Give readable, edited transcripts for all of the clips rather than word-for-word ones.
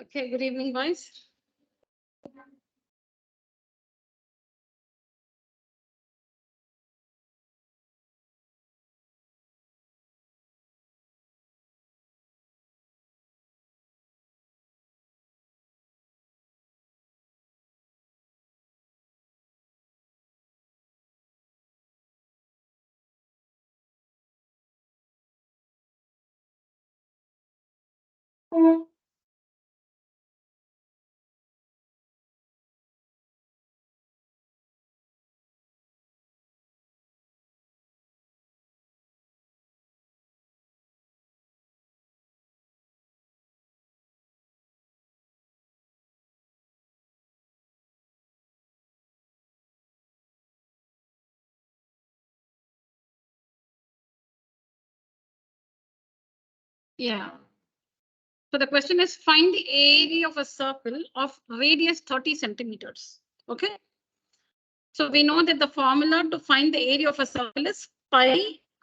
Okay, good evening, boys. Yeah. So the question is find the area of a circle of radius 30 centimeters. Okay. So we know that the formula to find the area of a circle is pi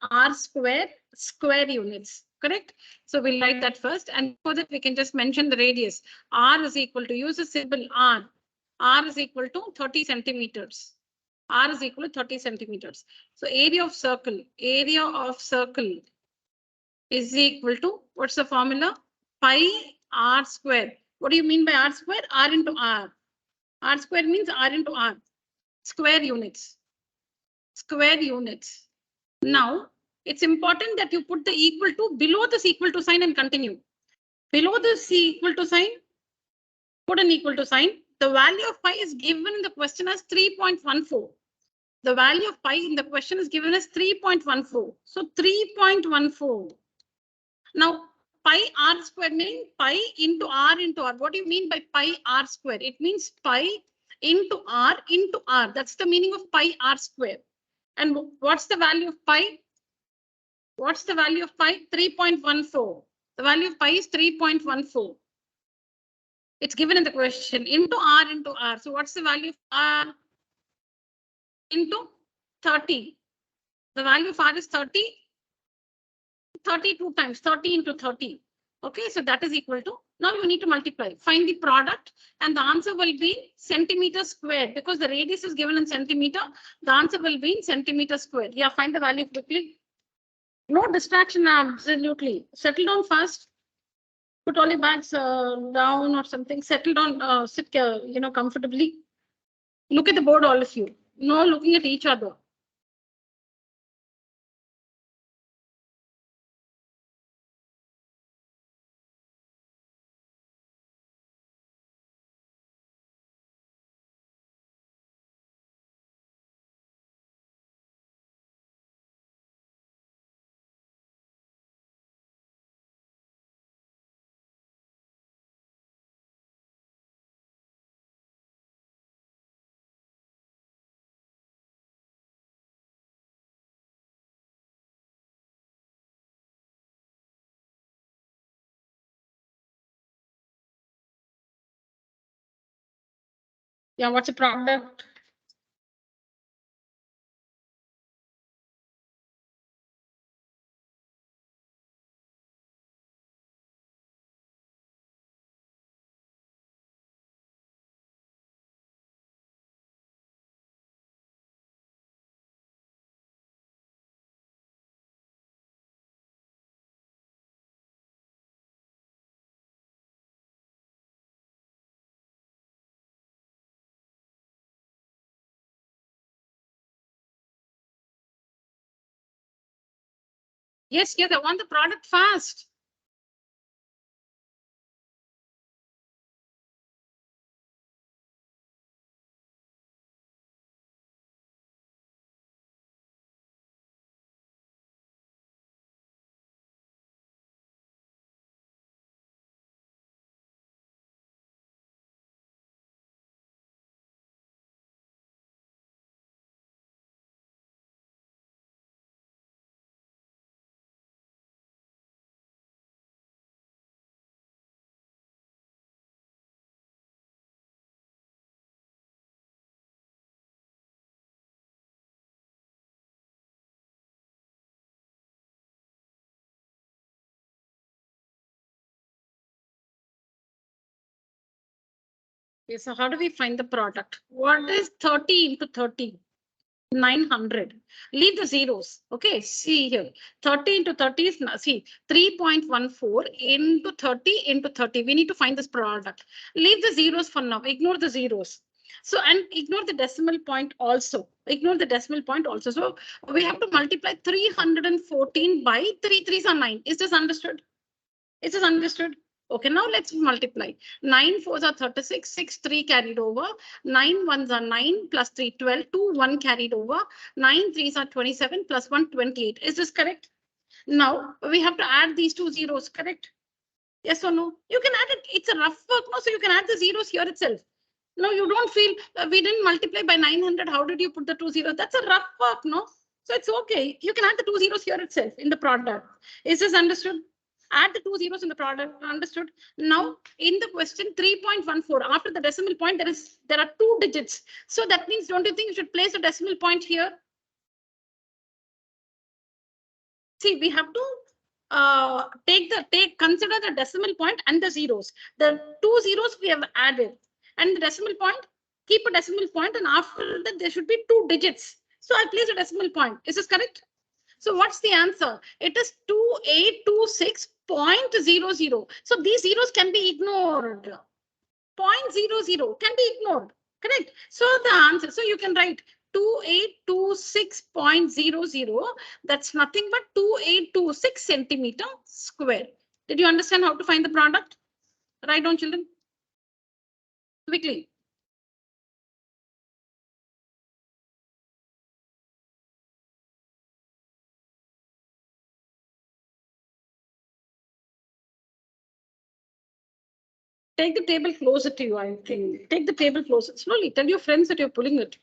r square units. Correct. So we'll write that first, and for that we can just mention the radius. R is equal to, use a symbol R. R is equal to 30 centimeters. R is equal to 30 centimeters. So area of circle is equal to, what's the formula? Pi r square. What do you mean by r square? R into R. R square means R into R. Square units. Square units. Now, it's important that you put the equal to below this equal to sign and continue. Below this equal to sign, put an equal to sign. The value of pi is given in the question as 3.14. The value of pi in the question is given as 3.14. So 3.14. Now, pi r square means pi into r into r. What do you mean by pi r square? It means pi into r into r. That's the meaning of pi r square. And what's the value of pi? What's the value of pi? 3.14. The value of pi is 3.14. It's given in the question into r into r. So what's the value of r? Into 30. The value of r is 30. 32 times 30 into 30. Okay, so that is equal to, now you need to multiply, find the product, and the answer will be centimeter squared, because the radius is given in centimeter. The answer will be in centimeter squared. Yeah, find the value quickly. No distraction, absolutely. Settle down fast. Put all your bags down or something. Settle down, sit comfortably. Look at the board, all of you. No looking at each other. Yeah, what's the product? Yes, I want the product fast. Okay, so how do we find the product? What is 30 into 30? 900. Leave the zeros. Okay, see here. 30 into 30 is, see, 3.14 into 30 into 30. We need to find this product. Leave the zeros for now. Ignore the zeros. So, and ignore the decimal point also. Ignore the decimal point also. So, we have to multiply 314 by 3 3s are 9. Is this understood? Is this understood? Okay, now let's multiply. 9 4s are 36, 6 3 carried over, 9 1s are 9 plus 3 12, 2 1 carried over, 9 3s are 27 plus 1 28. Is this correct? Now we have to add these two zeros, correct? Yes or no? You can add it. It's a rough work, no? So you can add the zeros here itself. No, you don't feel we didn't multiply by 900. How did you put the two zeros? That's a rough work, no? So it's okay. You can add the two zeros here itself in the product. Is this understood? Add the two zeros in the product. Understood? Now, in the question 3.14, after the decimal point, there are two digits. So that means, don't you think you should place a decimal point here? See, we have to consider the decimal point and the zeros. The two zeros we have added, and the decimal point, keep a decimal point, and after that there should be two digits. So I place a decimal point. Is this correct? So what's the answer? It is 2826.00. So these zeros can be ignored. 0.00 can be ignored. Correct. So the answer, so you can write 2826.00. That's nothing but 2826 centimeter square. Did you understand how to find the product? Write down, children. Quickly. Take the table closer to you, I think. Take the table closer. Slowly. Tell your friends that you're pulling it.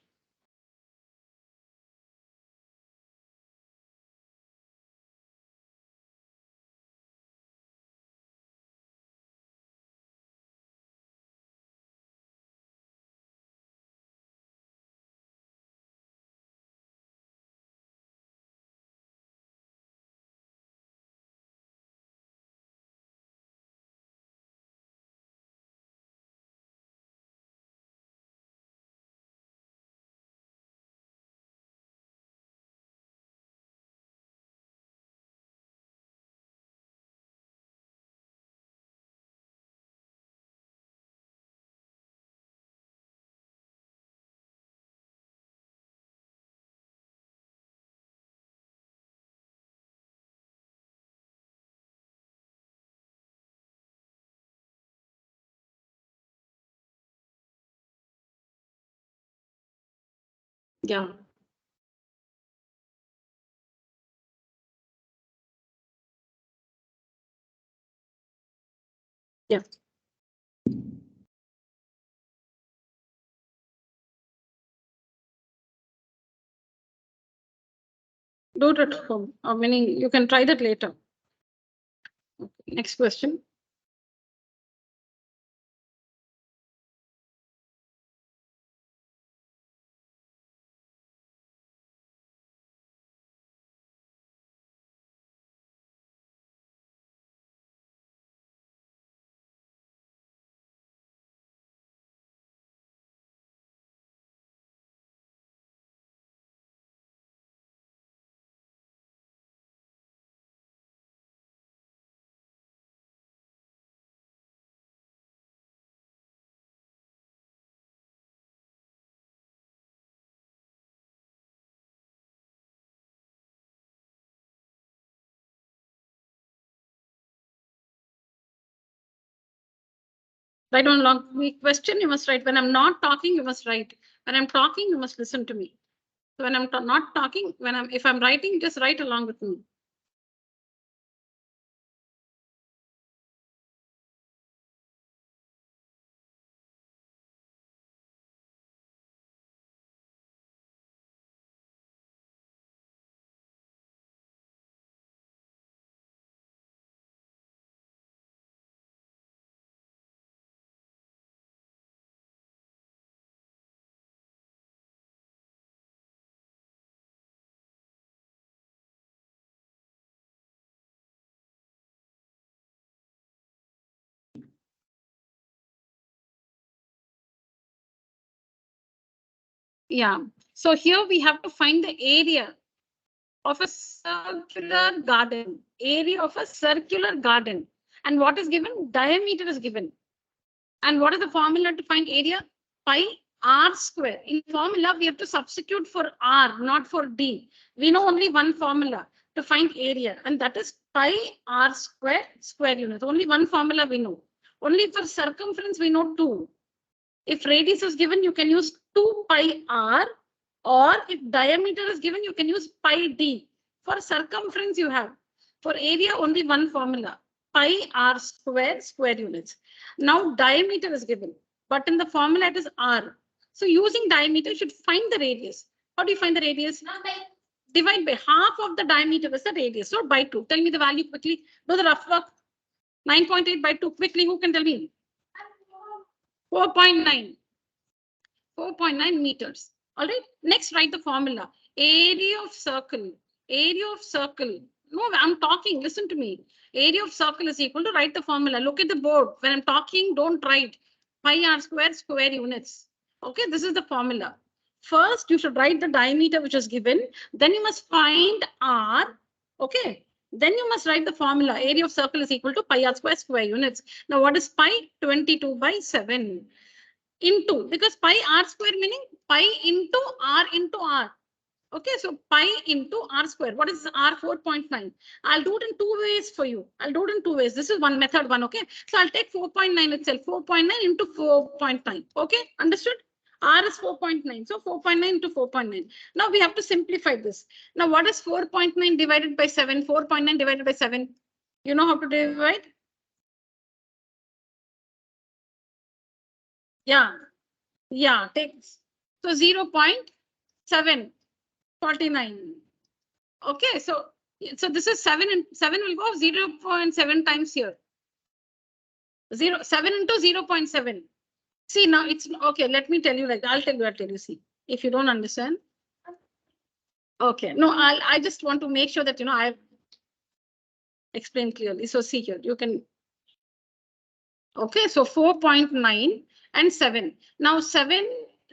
Yeah. Yeah. Do it at home. Meaning you can try that later. Next question. Write on long question, you must write. When I'm not talking, you must write. When I'm talking, you must listen to me. So when I'm not talking, if I'm writing, just write along with me. Yeah. So here we have to find the area of a circular garden. Area of a circular garden. And what is given? Diameter is given. And what is the formula to find area? Pi r square. In formula, we have to substitute for r, not for d. We know only one formula to find area, and that is pi r square square units. Only one formula we know. Only for circumference, we know two. If radius is given, you can use 2 pi r, or if diameter is given, you can use pi d. For circumference, you have. For area, only one formula, pi r square square units. Now diameter is given, but in the formula it is r. So using diameter, you should find the radius. How do you find the radius? Divide by half of the diameter is the radius. So by 2. Tell me the value quickly. Do the rough work. 9.8 by 2. Quickly, who can tell me? 4.9. 4.9 meters. All right. Next, write the formula. Area of circle. Area of circle. No, I'm talking. Listen to me. Area of circle is equal to, write the formula. Look at the board. When I'm talking, don't write pi r square square units. Okay, this is the formula. First, you should write the diameter which is given. Then you must find r. Okay. Then you must write the formula. Area of circle is equal to pi r square square units. Now, what is pi? 22 by 7. Into, because pi r square meaning pi into r. Okay, so pi into r square. What is r? 4.9. I'll do it in two ways for you. I'll do it in two ways. This is one method one. Okay, so I'll take 4.9 itself. 4.9 into 4.9. Okay, understood? R is 4.9. So 4.9 into 4.9. Now we have to simplify this. Now what is 4.9 divided by 7? 4.9 divided by 7. You know how to divide? Yeah. Yeah, takes. So 0.749. Okay, so this is 7 and 7 will go 0.7 times here. 7 into 0.7. See, now it's okay. Let me tell you, like I'll tell you. See, if you don't understand. Okay, no, I just want to make sure that I explain clearly. So see here, you can. Okay, so 4.9 and 7. Now 7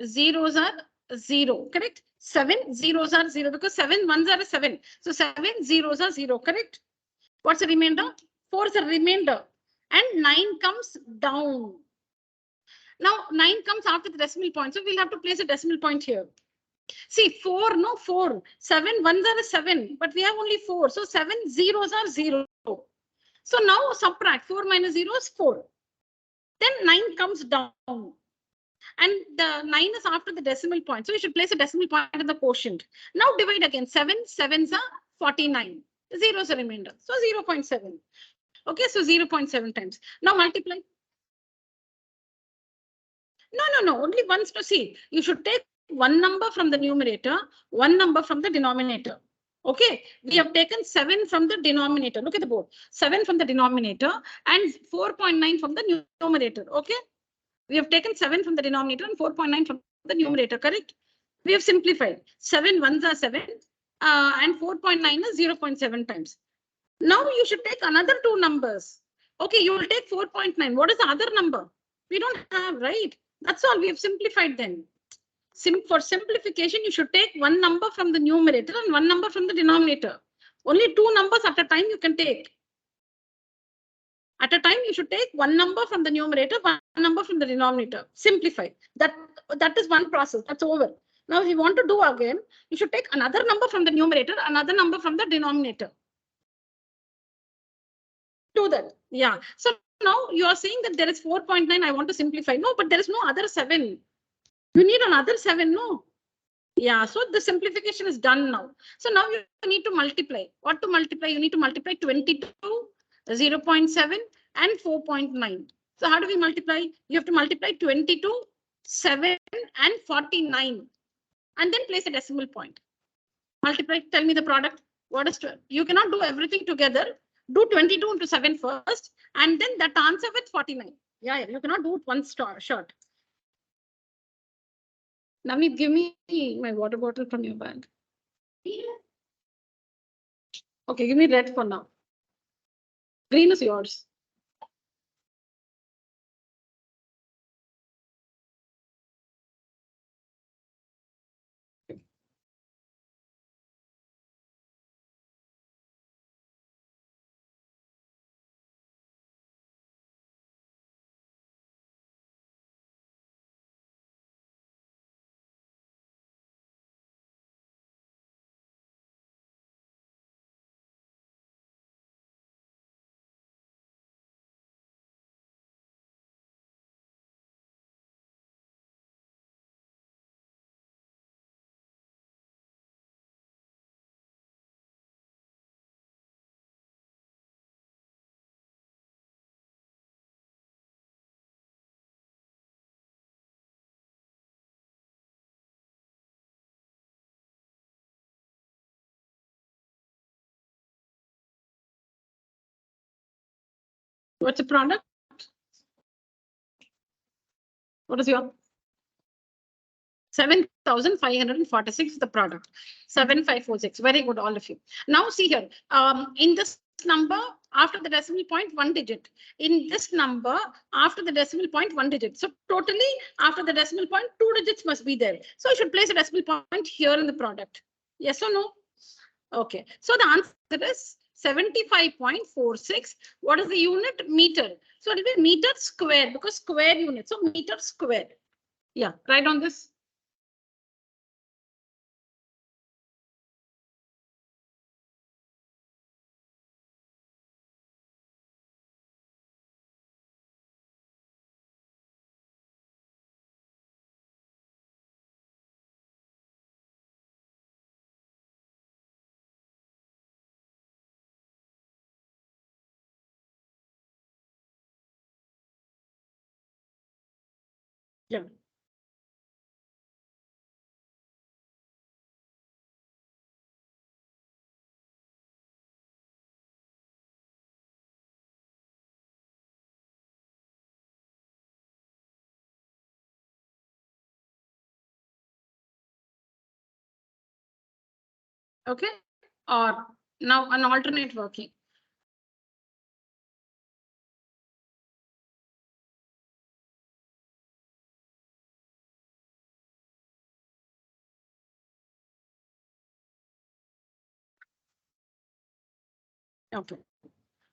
zeros are 0, correct? 7 zeros are 0 because 7 ones are 7. So 7 zeros are 0, correct? What's the remainder? 4 is a remainder. And 9 comes down. Now 9 comes after the decimal point. So we'll have to place a decimal point here. See, 4, no 4. 7 ones are 7, but we have only 4. So 7 zeros are 0. So now subtract 4 minus 0 is 4. Then 9 comes down. And the 9 is after the decimal point. So you should place a decimal point in the quotient. Now divide again. 7 sevens are 49. 0 is a remainder. So 0.7. Okay, so 0.7 times. Now multiply. No. Only once to see. You should take one number from the numerator, one number from the denominator. Okay, we have taken 7 from the denominator. Look at the board. 7 from the denominator and 4.9 from the numerator. Okay, we have taken 7 from the denominator and 4.9 from the numerator. Correct? We have simplified. 7 ones are 7 and 4.9 is 0.7 times. Now you should take another two numbers. Okay, you will take 4.9. What is the other number? We don't have, right? That's all. We have simplified then. For simplification, you should take one number from the numerator and one number from the denominator. Only two numbers at a time you can take. At a time, you should take one number from the numerator, one number from the denominator. Simplify. That is one process. That's over. Now, if you want to do again, you should take another number from the numerator, another number from the denominator. Do that. Yeah. So now you are saying that there is 4.9. I want to simplify. No, but there is no other 7. You need another 7. No. Yeah. So the simplification is done now. So now you need to multiply. What to multiply? You need to multiply 22, 0.7 and 4.9. So how do we multiply? You have to multiply 22, 7 and 49. And then place a decimal point. Multiply. Tell me the product. What is 12? You cannot do everything together. Do 22 into 7 first, and then that answer with 49. Yeah, you cannot do it one shot. Navneet, give me my water bottle from your bag. Okay, give me red for now. Green is yours. What's the product? What is your 7,546 is the product. 7,546. Very good, all of you. Now see here. In this number, after the decimal point, 1 digit. In this number, after the decimal point, 1 digit. So totally, after the decimal point, 2 digits must be there. So I should place a decimal point here in the product. Yes or no? Okay. So the answer is 75.46. What is the unit? Meter. So it will be meter square because square unit. So meter square. Yeah, write on this. Yeah. Okay. Or now an alternate working. Okay.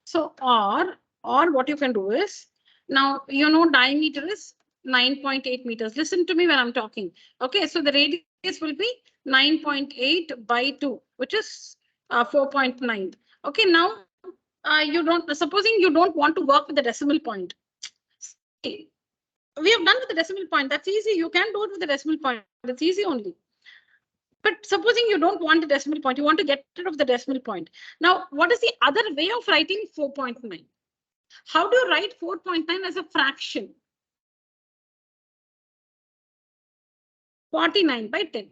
So or what you can do is now diameter is 9.8 meters. Listen to me when I'm talking. Okay, so the radius will be 9.8 by 2, which is 4.9. Okay, now supposing you don't want to work with the decimal point. See, we have done with the decimal point. That's easy. You can do it with the decimal point. It's easy only. But supposing you don't want the decimal point, you want to get rid of the decimal point. Now, what is the other way of writing 4.9? How do you write 4.9 as a fraction? 49 by 10.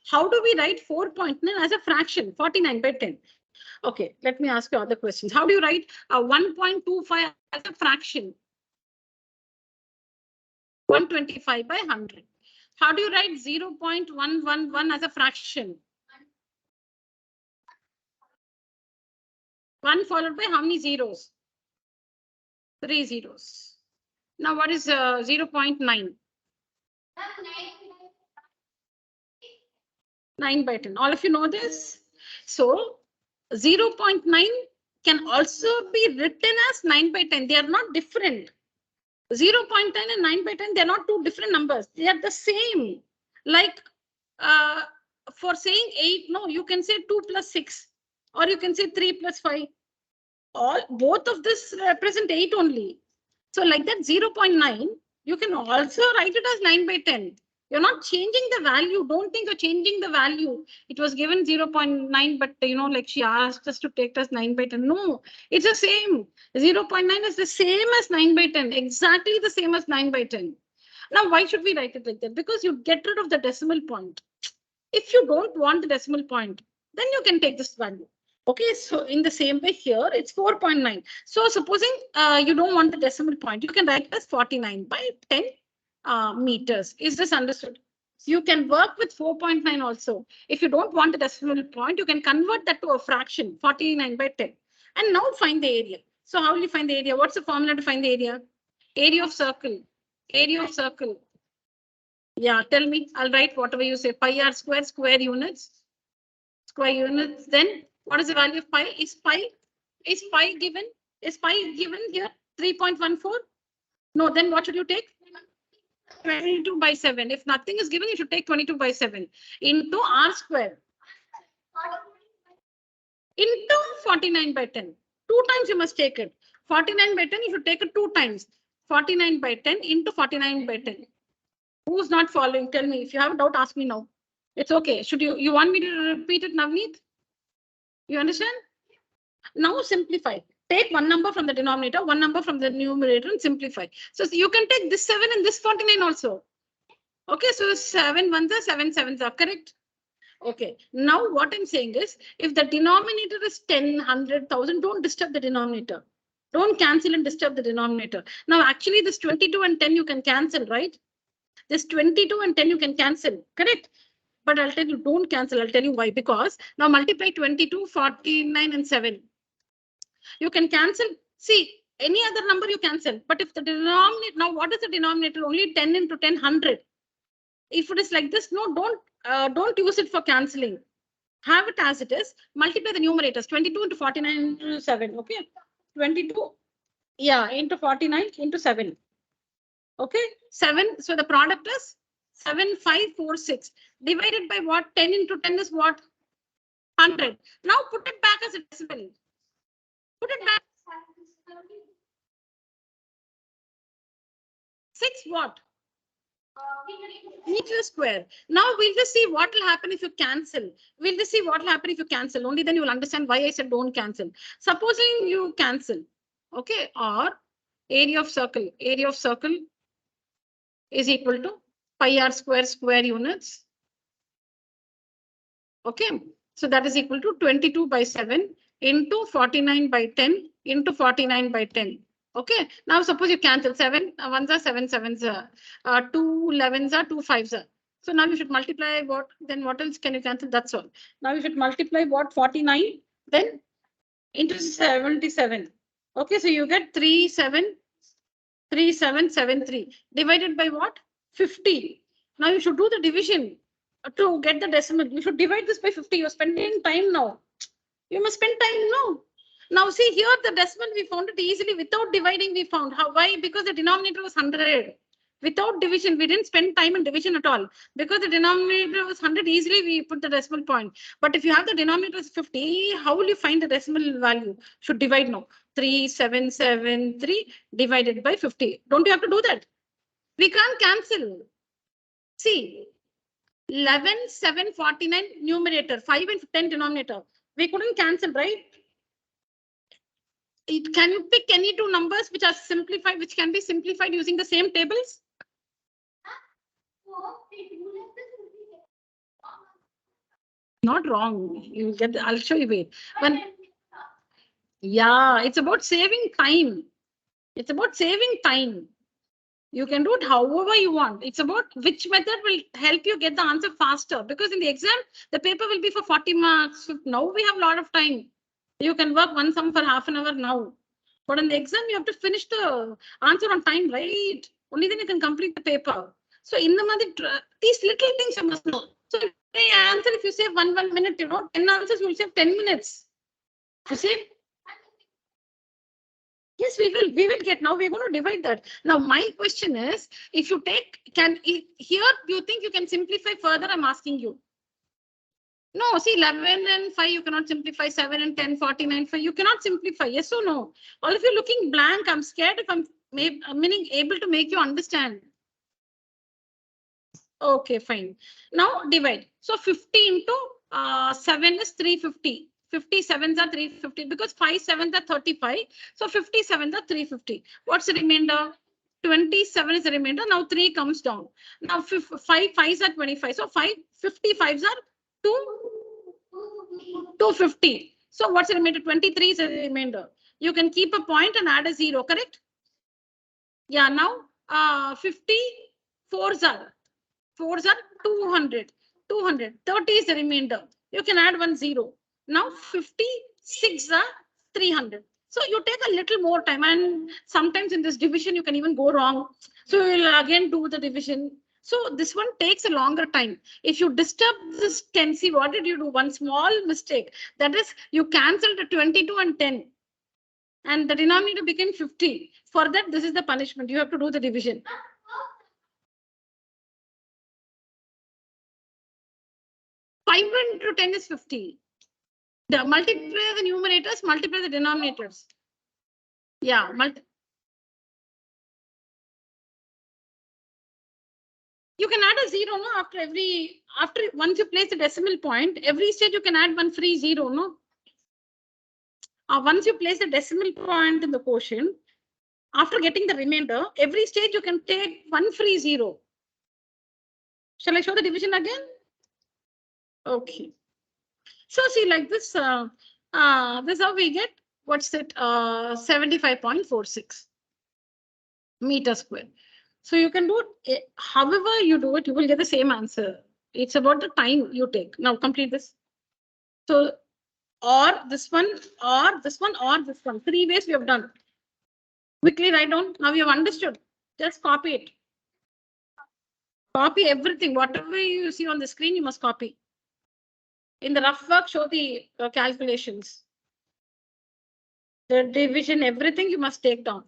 How do we write 4.9 as a fraction? 49 by 10. Okay, let me ask you other questions. How do you write 1.25 as a fraction? 125 by 100. How do you write 0.111 as a fraction? 1 followed by how many zeros? 3 zeros. Now what is 0.9? 9 by 10. All of you know this. So 0.9 can also be written as 9 by 10. They are not different. 0.10 and 9 by 10, they are not two different numbers. They are the same. Like for saying 8, no, you can say 2 plus 6 or you can say 3 plus 5. Both of this represent 8 only. So like that 0.9, you can also write it as 9 by 10. You're not changing the value. Don't think you're changing the value. It was given 0.9, but like she asked us to take it as 9 by 10. No, it's the same. 0.9 is the same as 9 by 10. Exactly the same as 9 by 10. Now, why should we write it like that? Because you get rid of the decimal point. If you don't want the decimal point, then you can take this value. Okay, so in the same way here, it's 4.9. So supposing you don't want the decimal point, you can write it as 49 by 10 meters. Is this understood? So you can work with 4.9 also. If you don't want the decimal point, you can convert that to a fraction, 49 by 10. And now find the area. So how will you find the area? What's the formula to find the area? Area of circle. Area of circle. Yeah, tell me. I'll write whatever you say. Pi r square, square units. Square units. Then what is the value of pi? Is pi given? Is pi given here? 3.14? No, then what should you take? 22 by 7. If nothing is given, you should take 22 by 7 into r square. Into 49 by 10. 2 times you must take it. 49 by 10, you should take it 2 times. 49 by 10 into 49 by 10. Who's not following? Tell me. If you have a doubt, ask me now. It's okay. Should you want me to repeat it, Navneet? You understand? Now simplify. Take one number from the denominator, one number from the numerator and simplify. So you can take this 7 and this 49 also. Okay, so 7 ones are 7 sevens are correct. Okay, now what I'm saying is if the denominator is 10, 100, 1000, don't disturb the denominator. Don't cancel and disturb the denominator. Now, actually, this 22 and 10 you can cancel, right? This 22 and 10 you can cancel, correct? But I'll tell you, don't cancel. I'll tell you why. Because now multiply 22, 49 and 7. You can cancel. See, any other number you cancel. But if the denominator, now what is the denominator? Only 10 into 10, 100. If it is like this, no, don't use it for cancelling. Have it as it is. Multiply the numerators. 22 into 49 into 7. Okay. 22, yeah, into 49 into 7. Okay. 7. So the product is 7546. Divided by what? 10 into 10 is what? 100. Now put it back as a decimal. Put it back. 6 what? Meter square. Now we'll just see what will happen if you cancel. We'll just see what will happen if you cancel. Only then you will understand why I said don't cancel. Supposing you cancel, okay, or area of circle is equal to pi r square units. Okay, so that is equal to 22 by 7 into 49 by 10 into 49 by 10. Okay, now suppose you cancel 7 ones are 7 sevens are 2 11s are 2 5s are. So now you should multiply what, then what else can you cancel? That's all. Now you should multiply what, 49 then into 77. Okay, so you get 3773 divided by what? 50. Now you should do the division to get the decimal. You should divide this by 50. You're spending time now. You must spend time now. Now see here the decimal we found it easily without dividing. We found how, why? Because the denominator was 100. Without division, we didn't spend time in division at all. Because the denominator was 100, easily we put the decimal point. But if you have the denominator is 50, how will you find the decimal value? Should divide now. 3773 divided by 50. Don't you have to do that? We can't cancel. See, 11, 7, 49 numerator, 5 and 10 denominator. We couldn't cancel, right? Can you pick any two numbers which are simplified, which can be simplified using the same tables? Not wrong. You get. I'll show you. Wait. Yeah, it's about saving time. It's about saving time. You can do it however you want. It's about which method will help you get the answer faster. Because in the exam, the paper will be for 40 marks. Now we have a lot of time. You can work one sum for half an hour now. But in the exam, you have to finish the answer on time, right? Only then you can complete the paper. So in the month, these little things you must know. So if you answer, if you save 1 minute, 10 answers, you will save 10 minutes. You see? Yes, we will get. Now we're going to divide that. Now my question is, if you take, here you think you can simplify further? I'm asking you. No, see 11 and 5 you cannot simplify, 7 and 10, 49, 5 you cannot simplify. Yes or no? All of you looking blank. I'm scared if I'm meaning able to make you understand. Okay, fine. Now divide. So 50 into 7 is 350. 57s are 350 because 5 7s are 35. So 57s are 350. What's the remainder? 27 is the remainder. Now 3 comes down. Now 5 5s are 25. So 55s are 250. So what's the remainder? 23 is the remainder. You can keep a point and add a 0, correct? Yeah, now 54s are 200. 30 is the remainder. You can add 1 0. Now 56 are 300. So you take a little more time, and sometimes in this division you can even go wrong. So you'll again do the division. So this one takes a longer time. If you disturb this 10, see what did you do? One small mistake. That is, you cancelled the 22 and 10. And the denominator became 50. For that, this is the punishment. You have to do the division. 5 into 10 is 50. The multiply the numerators, multiply the denominators. Yeah, you can add a 0, no? After once you place the decimal point, every stage you can add 1 free 0, no? Once you place the decimal point in the quotient, after getting the remainder, every stage you can take 1 free 0. Shall I show the division again? Okay. So see, like this, this is how we get what's it? 75.46 meter square. So you can do it, however you do it, you will get the same answer. It's about the time you take. Now complete this. So, or this one, or this one, or this one. 3 ways we have done. Quickly write down. Now you have understood. Just copy it. Copy everything. Whatever you see on the screen, you must copy. In the rough work, show the calculations. The division, everything you must take down.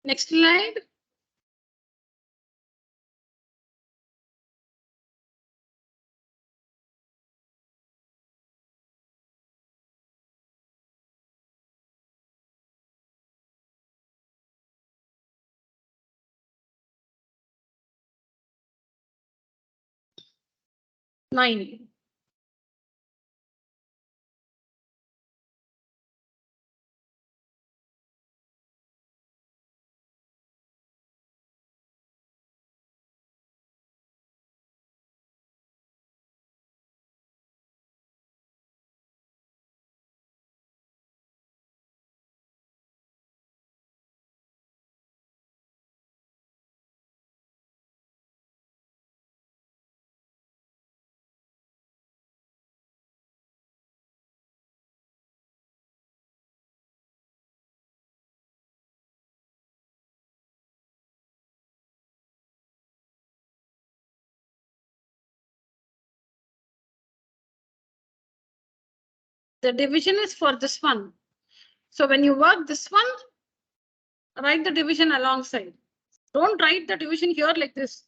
Next slide. Nine. The division is for this one. So when you work this one, write the division alongside. Don't write the division here like this.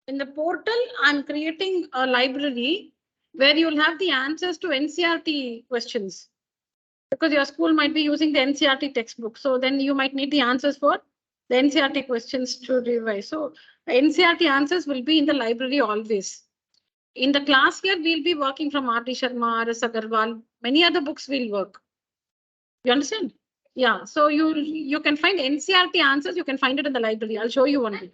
In the portal, I'm creating a library where you'll have the answers to NCRT questions. Because your school might be using the NCRT textbook. So then you might need the answers for the NCRT questions to revise. So NCRT answers will be in the library always. In the class here, we'll be working from R.D. Sharma, R.S. Agarwal, many other books will work. You understand? Yeah. So you can find NCRT answers. You can find it in the library. I'll show you one day.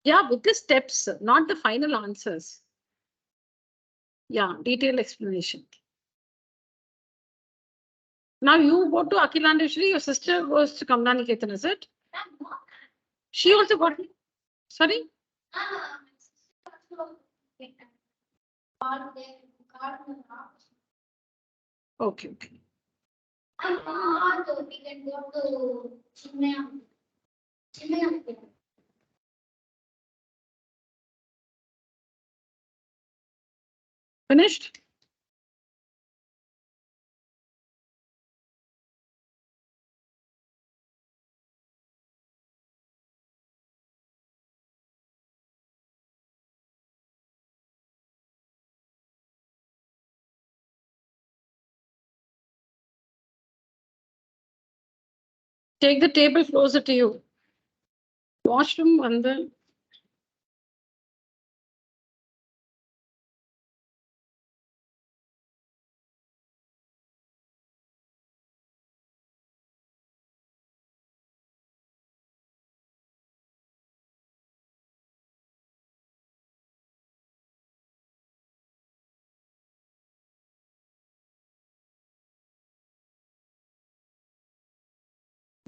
Yeah, with the steps, not the final answers. Yeah, detailed explanation. Now you go to Akhilandeshwari, your sister goes to Kamla Niketan, is it? She also got, sorry? Okay, okay. Finished? Take the table closer to you. Washroom under.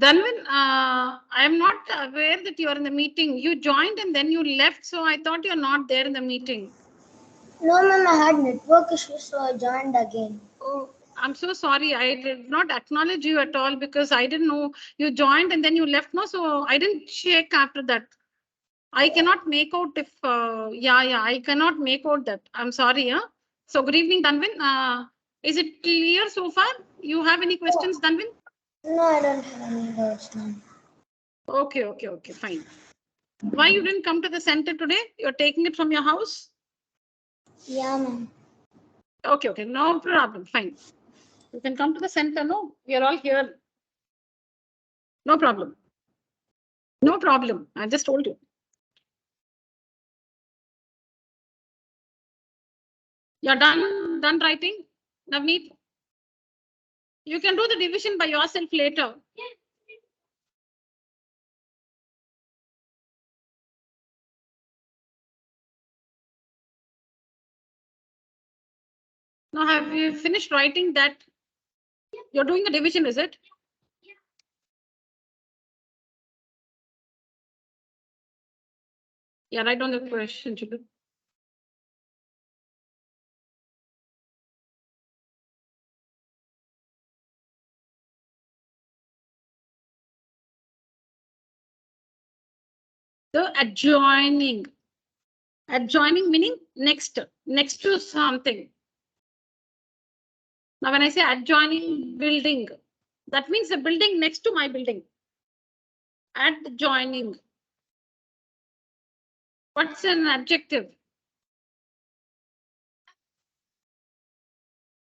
Dhanvin, I am not aware that you are in the meeting. You joined and then you left, so I thought you're not there in the meeting. No, ma'am, I had network issues, so I joined again. Oh, I'm so sorry. I did not acknowledge you at all because I didn't know you joined and then you left. No, so I didn't check after that. I cannot make out if, I cannot make out that. I'm sorry. So good evening, Dhanvin. Is it clear so far? You have any questions, Dhanvin? No, I don't have any doubts, ma'am. Okay, fine. Why you didn't come to the center today? You're taking it from your house? Yeah, ma'am. Okay, no problem, fine. You can come to the center, no? We are all here. No problem. No problem. I just told you. You're done writing, Navneet? You can do the division by yourself later. Now, have you finished writing that? You're doing the division, is it? Yeah, write down the question, children. The adjoining. Adjoining meaning next to something. Now, when I say adjoining building, that means the building next to my building. Adjoining. What's an adjective?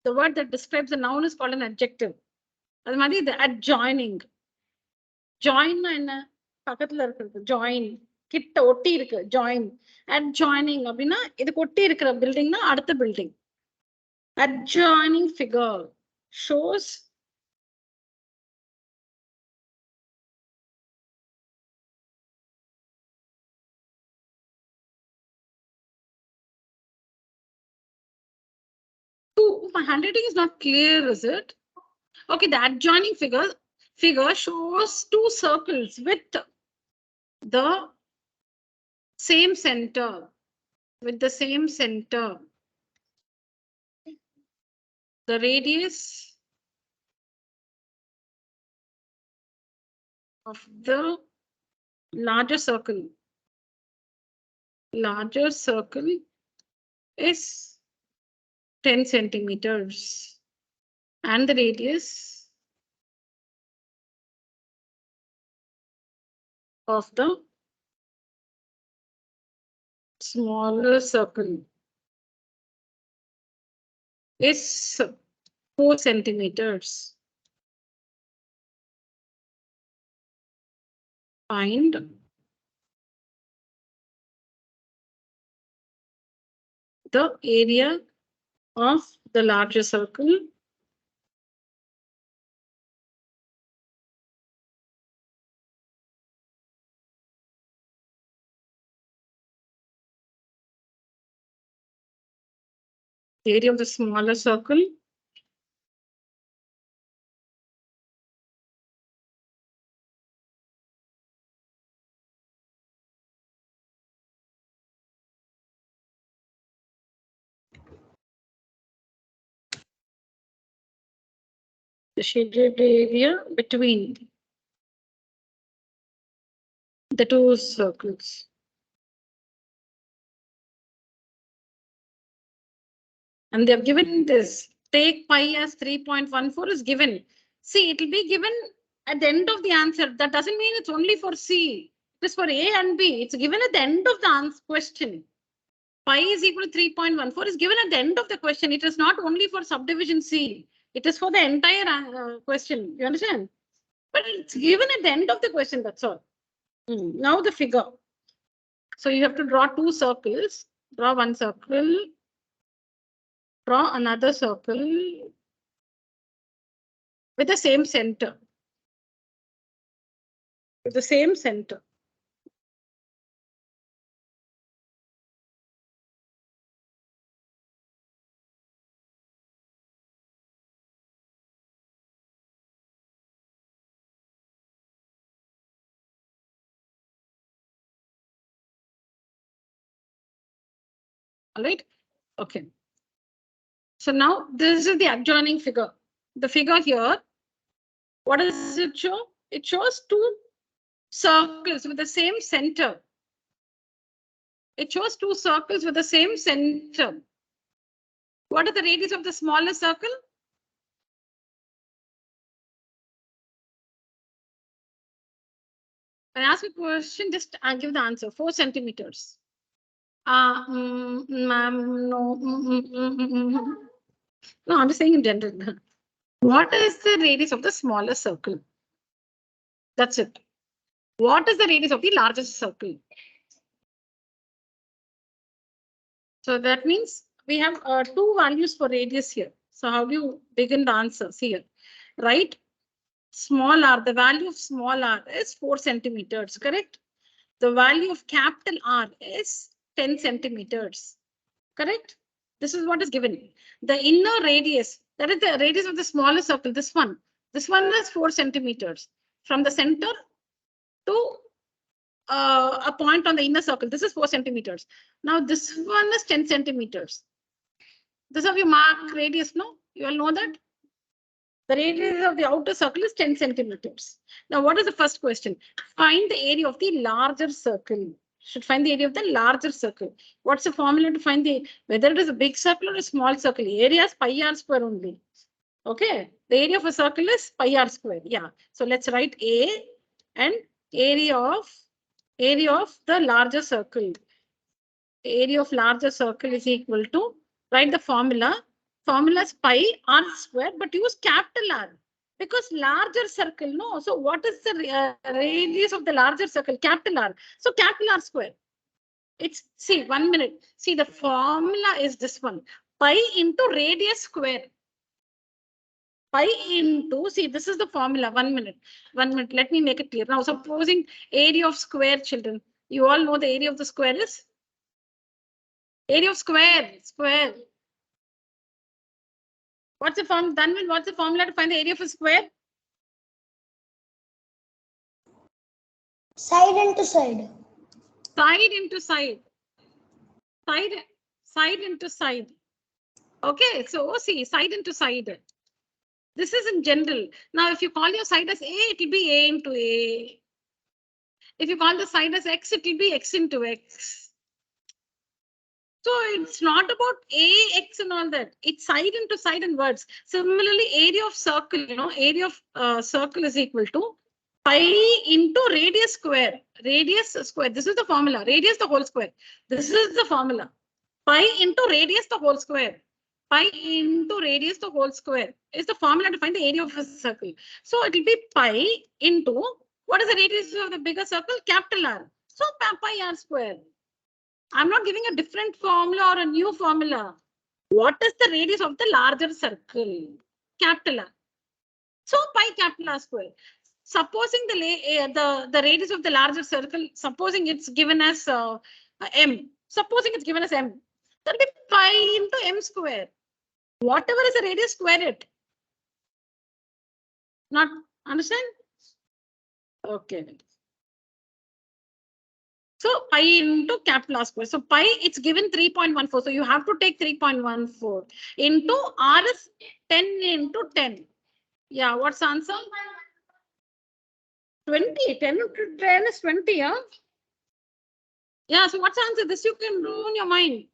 The word that describes a noun is called an adjective. அது மாதிரி the adjoining. Join என்ன பக்கத்துல இருக்கிறது join கிட்ட ஒட்டி இருக்கு join. Adjoining அப்படின்னா இதுக்கு ஒட்டி இருக்கிற பில்டிங்னா அடுத்த building. Adjoining figure shows my handwriting is not clear, is it? Okay, the adjoining figure shows two circles with the same center. With the same center. The radius of the larger circle is 10 centimeters and the radius of the smaller circle is 4 centimeters. Find the area of the larger circle the area of the smaller circle the shaded area between the two circles. And they have given this. Take pi as 3.14 is given. See, it will be given at the end of the answer. That doesn't mean it's only for C. It is for A and B. It's given at the end of the answer question. Pi is equal to 3.14 is given at the end of the question. It is not only for subdivision C. It is for the entire question. You understand? But it's given at the end of the question. That's all. Now the figure. So you have to draw two circles. Draw one circle. Draw another circle with the same center. With the same center. All right. Okay. So now this is the adjoining figure. The figure here, what does it show? It shows two circles with the same center. It shows two circles with the same center. What is the radius of the smallest circle? When I ask a question, just give the answer. 4 centimeters. No. No, I'm just saying in general. What is the radius of the smallest circle? That's it. What is the radius of the largest circle? So that means we have two values for radius here. So how do you begin the answers here? Right? Small r, the value of small r is 4 centimeters, correct? The value of capital R is 10 centimeters, correct? This is what is given. The inner radius, that is the radius of the smallest circle, this one. This one is 4 centimeters. From the center to a point on the inner circle, this is 4 centimeters. Now this one is 10 centimeters. This is how you mark radius, no? You all know that? The radius of the outer circle is 10 centimeters. Now, what is the first question? Find the area of the larger circle. Should find the area of the larger circle. What's the formula to find whether it is a big circle or a small circle? Area is pi r square only. Okay. The area of a circle is pi r square. Yeah. So let's write A and area of the larger circle. Area of larger circle is equal to, write the formula. Formula is pi r square, but use capital R because larger circle, no. So what is the radius of the larger circle? Capital R. So capital R square. It's, see, 1 minute. See, the formula is this one. Pi into radius square. Pi into, see, this is the formula. 1 minute. 1 minute. Let me make it clear. Now, supposing area of square, children. You all know the area of the square is? Area of square. What's the formula? Dhanvin, what's the formula to find the area of a square? Side into side. Side into side. Side into side. Okay, so see, side into side. This is in general. Now, if you call your side as A, it will be A into A. If you call the side as X, it will be X into X. So it's not about A, X and all that. It's side into side in words. Similarly, area of circle, area of circle is equal to pi into radius square. Radius square. This is the formula. Radius the whole square. This is the formula. Pi into radius the whole square. Pi into radius the whole square is the formula to find the area of a circle. So it will be pi into, what is the radius of the bigger circle? Capital R. So pi r square. I'm not giving a different formula or a new formula. What is the radius of the larger circle? Capital R. So pi capital R square. Supposing the radius of the larger circle, supposing it's given as m. Supposing it's given as m. That will be pi into m square. Whatever is the radius, square it. Not understand? Okay. So pi into capital R square. So pi, it's given 3.14. So you have to take 3.14 into R is 10 into 10. Yeah, what's the answer? 20. 10 into 10 is 20, yeah? Yeah, so what's the answer? This you can do in your mind.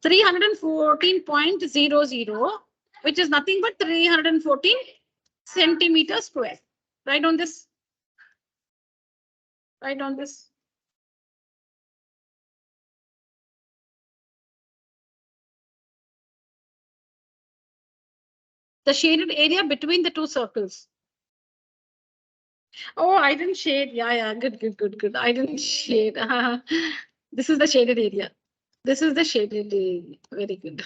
314.00, which is nothing but 314 centimeters square. Write on this. Write on this. The shaded area between the two circles. Oh, I didn't shade. Yeah. Good. I didn't shade. This is the shaded area. This is the shaded area. Very good.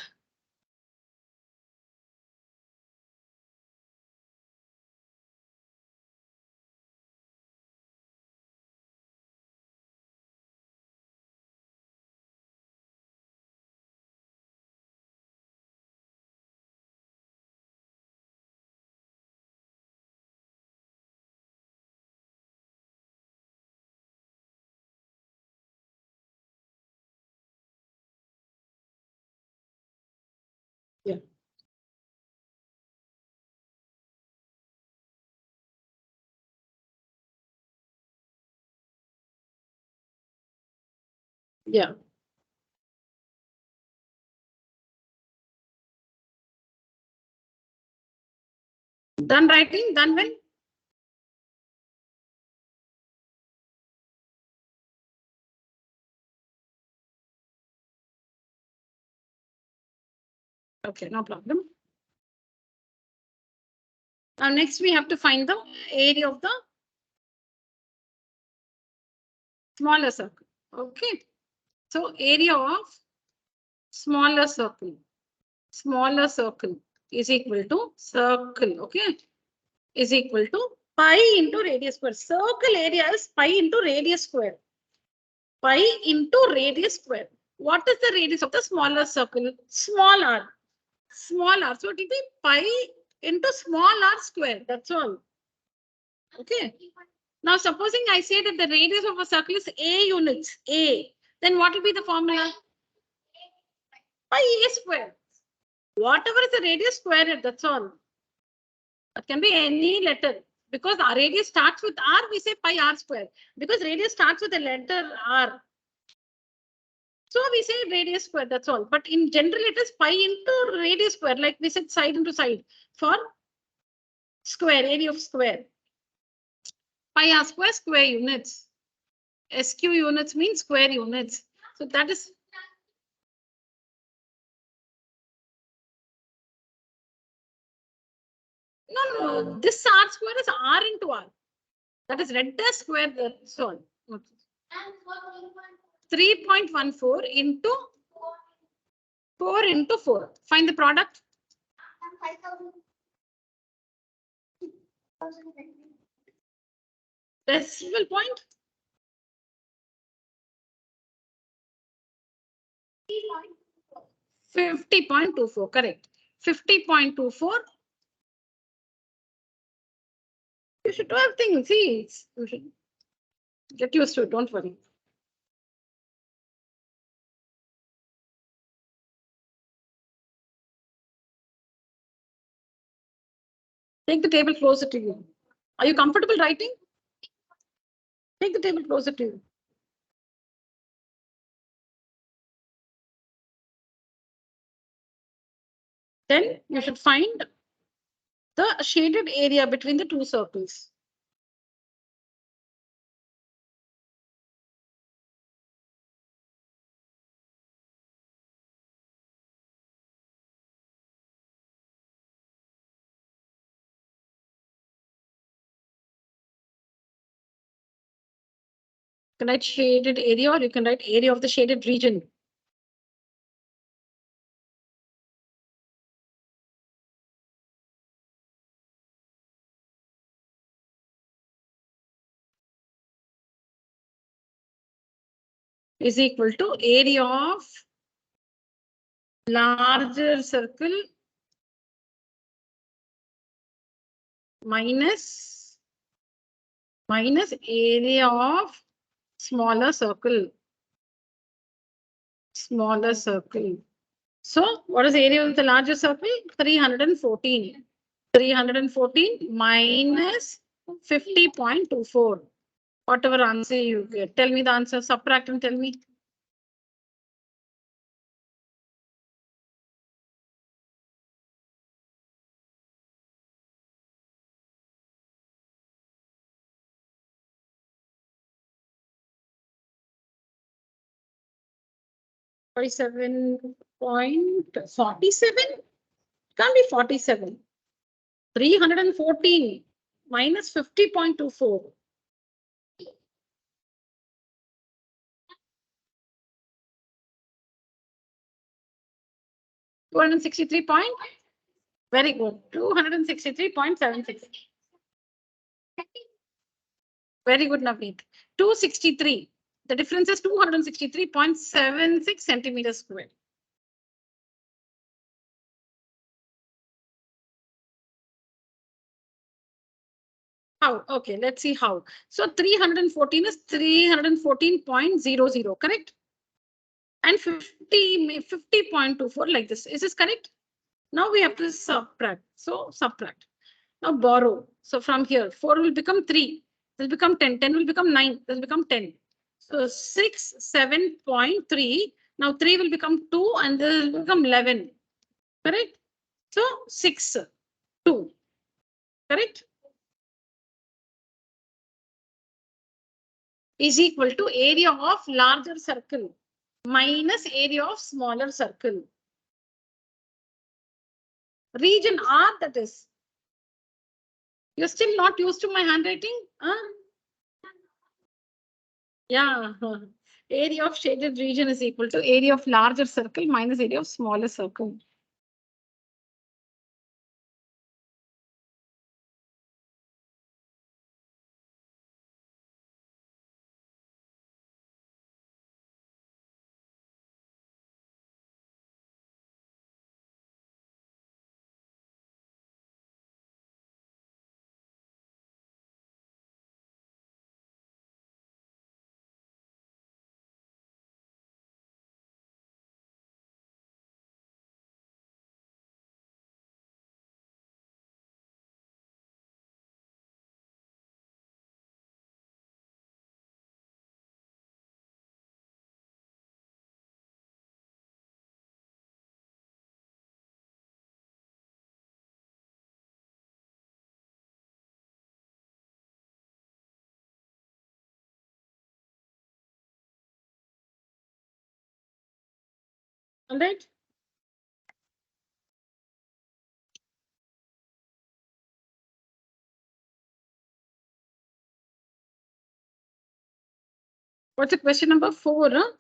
Yeah. Yeah. Done writing? Done when? Okay, no problem. Now next we have to find the area of the smaller circle. Okay. So area of smaller circle is equal to circle. Okay. Is equal to pi into radius square. Circle area is pi into radius square. Pi into radius square. What is the radius of the smaller circle? Small r. Small r. So it will be pi into small r square. That's all. Okay. Now supposing I say that the radius of a circle is a units. A. Then what will be the formula? Pi a square. Whatever is the radius, square it. That's all. It can be any letter. Because our radius starts with r, we say pi r square. Because radius starts with a letter r. So we say radius square, that's all. But in general, it is pi into radius square, like we said side into side for square, area of square. Pi r square, square units. SQ units means square units. So that is. No. This r square is r into r. That is red dash square, that's all. 3.14 into 4 into 4. Find the product. Decimal point. 50.24, correct. 50.24. You should do everything. See, you should get used to it. Don't worry. Take the table closer to you. Are you comfortable writing? Take the table closer to you. Then you should find the shaded area between the two circles. You can write shaded area or you can write area of the shaded region. Is equal to area of larger circle minus area of smaller circle. Smaller circle. So what is the area of the larger circle? 314. 314 minus 50.24. Whatever answer you get. Tell me the answer. Subtract and tell me. .47. Can't be 47. 314 minus 50.24. .263. Very good. 263.76. Very good, Navneet. 263. The difference is 263.76 centimeters square. How? Okay, let's see how. So 314 is 314.00, correct? And 50.24 like this. Is this correct? Now we have to subtract. So subtract. Now borrow. So from here, 4 will become 3. This will become 10. 10 will become 9. This will become 10. So 6, 7.3. Now 3 will become 2 and this will become 11. Correct? So 6, 2. Correct? Is equal to area of larger circle minus area of smaller circle. Region R, that is. You're still not used to my handwriting? Huh? Yeah. Area of shaded region is equal to area of larger circle minus area of smaller circle. All right. What's the question number 4? Huh?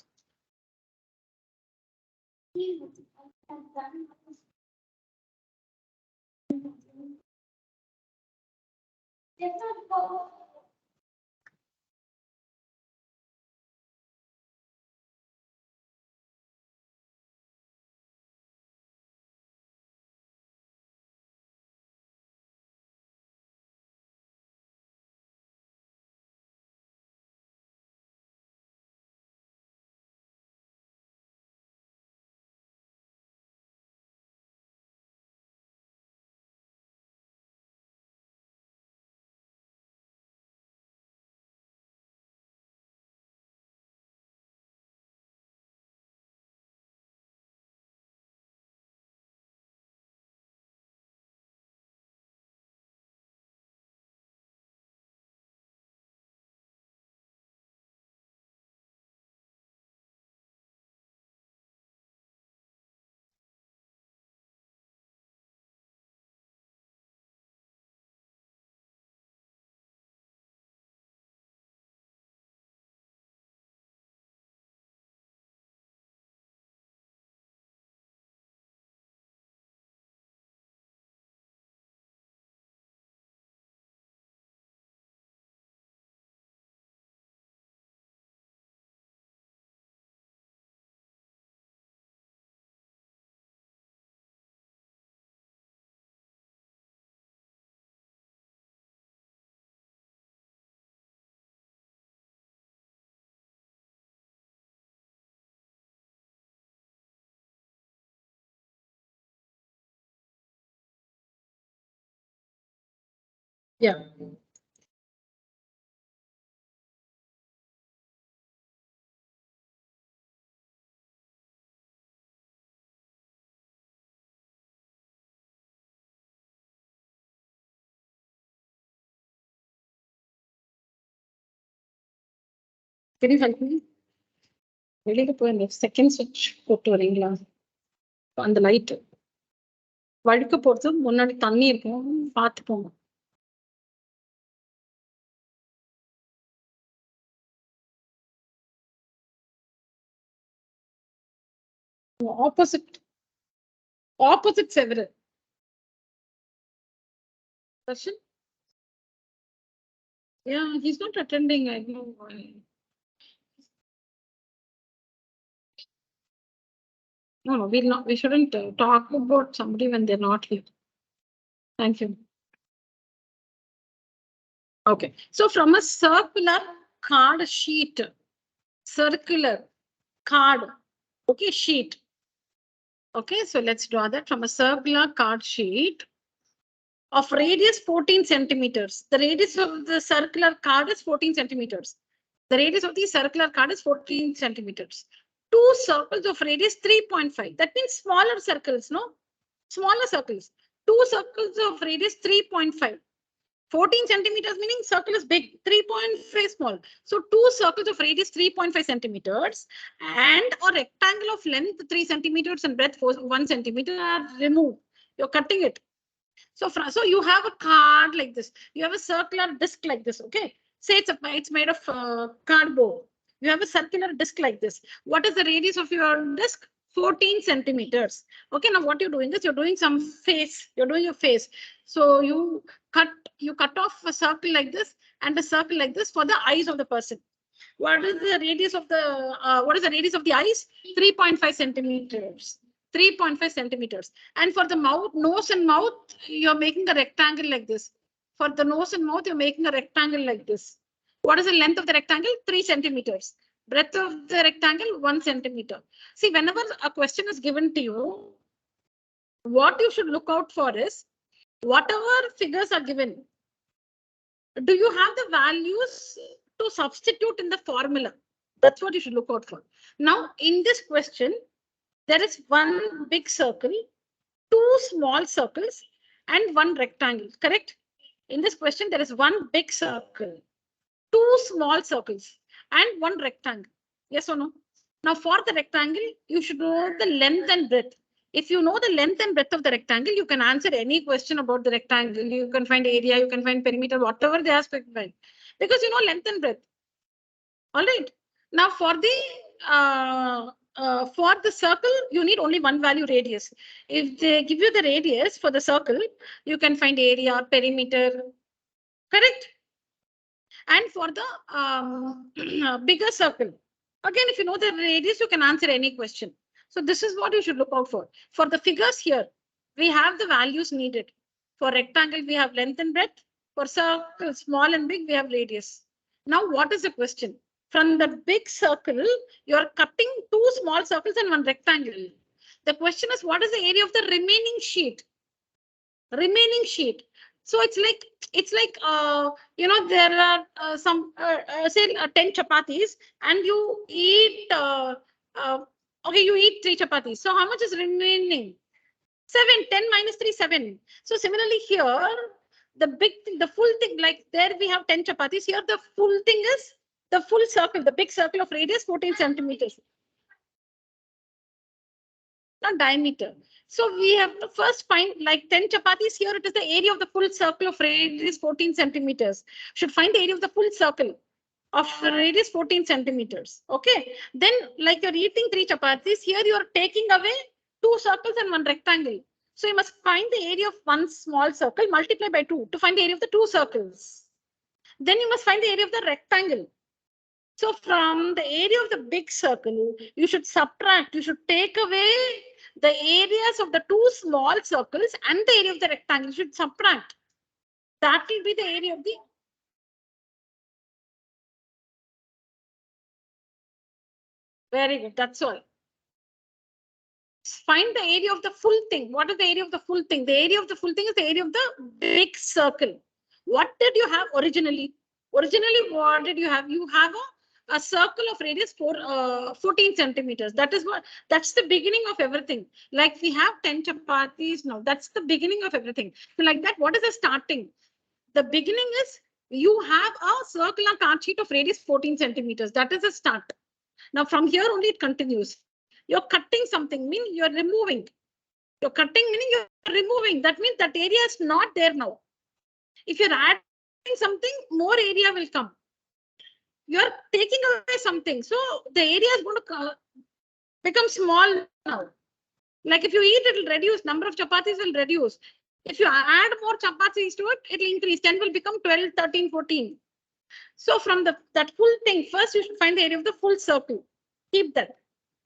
Yeah. Can you help me? Really, the second switch put to ring on the light. வழுக்க போறது முன்னாடி தண்ணி இருக்கும், பார்த்து போங்க. Opposite several. Question? Yeah, he's not attending. I know why. No, we'll not. We shouldn't talk about somebody when they're not here. Thank you. Okay, so from a circular card sheet, circular card, okay, sheet. Okay, so let's draw that from a circular card sheet of radius 14 centimeters. The radius of the circular card is 14 centimeters. The radius of the circular card is 14 centimeters. Two circles of radius 3.5. That means smaller circles, no? Smaller circles. Two circles of radius 3.5. 14 centimeters meaning circle is big, 3.5 small. So two circles of radius 3.5 centimeters and a rectangle of length 3 centimeters and breadth 1 centimeter are removed. You're cutting it. So you have a card like this. You have a circular disc like this. Okay. Say it's made of cardboard. You have a circular disc like this. What is the radius of your disc? 14 centimeters. Okay. Now what you're doing is you're doing some face. You're doing your face. So you cut off a circle like this and a circle like this for the eyes of the person. What is the radius of the eyes? 3.5 centimeters. 3.5 centimeters. And for the mouth, nose and mouth, you're making a rectangle like this. For the nose and mouth, you're making a rectangle like this. What is the length of the rectangle? 3 centimeters. Breadth of the rectangle, 1 centimeter. See, whenever a question is given to you, what you should look out for is whatever figures are given. Do you have the values to substitute in the formula? That's what you should look out for. Now, in this question, there is one big circle, two small circles, and one rectangle, correct? In this question, there is one big circle, two small circles, and one rectangle. Yes or no? Now, for the rectangle, you should know the length and breadth. If you know the length and breadth of the rectangle, you can answer any question about the rectangle. You can find area, you can find perimeter, whatever they are specified, because you know length and breadth. All right. Now, for the circle, you need only one value, radius. If they give you the radius for the circle, you can find area, perimeter, correct? And for the bigger circle, again, if you know the radius, you can answer any question. So this is what you should look out for. For the figures here, we have the values needed. For rectangle, we have length and breadth. For circle, small and big, we have radius. Now, what is the question? From the big circle, you are cutting two small circles and one rectangle. The question is, what is the area of the remaining sheet? Remaining sheet. So it's like there are some say 10 chapatis and you eat okay, you eat 3 chapatis. So how much is remaining? 7. 10 minus 3, 7. So similarly here, the big thing, the full thing, like there we have 10 chapatis. Here the full thing is the full circle, the big circle of radius 14 centimeters. Not diameter. So we have to first find like 10 chapatis. Here it is the area of the full circle of radius 14 centimeters. Should find the area of the full circle of radius 14 centimeters. Okay. Then like you're eating 3 chapatis. Here you are taking away 2 circles and 1 rectangle. So you must find the area of 1 small circle, multiply by 2 to find the area of the 2 circles. Then you must find the area of the rectangle. So from the area of the big circle, you should subtract, you should take away the areas of the 2 small circles and the area of the rectangle. You should subtract. That will be the area of the. Very good. That's all. Find the area of the full thing. What is the area of the full thing? The area of the full thing is the area of the big circle. What did you have originally? Originally, what did you have? You have a circle of radius 14 centimeters. That's the beginning of everything. Like we have 10 chapatis now. That's the beginning of everything. So like that, what is the starting? The beginning is you have a circular card sheet of radius 14 centimeters. That is a start. Now from here only it continues. You're cutting something, mean you're removing. You're cutting meaning you're removing. That means that area is not there now. If you're adding something, more area will come. You're taking away something. So the area is going to become small now. Like if you eat, it will reduce. Number of chapatis will reduce. If you add more chapatis to it, it will increase. 10 will become 12, 13, 14. So from that full thing, first you should find the area of the full circle. Keep that.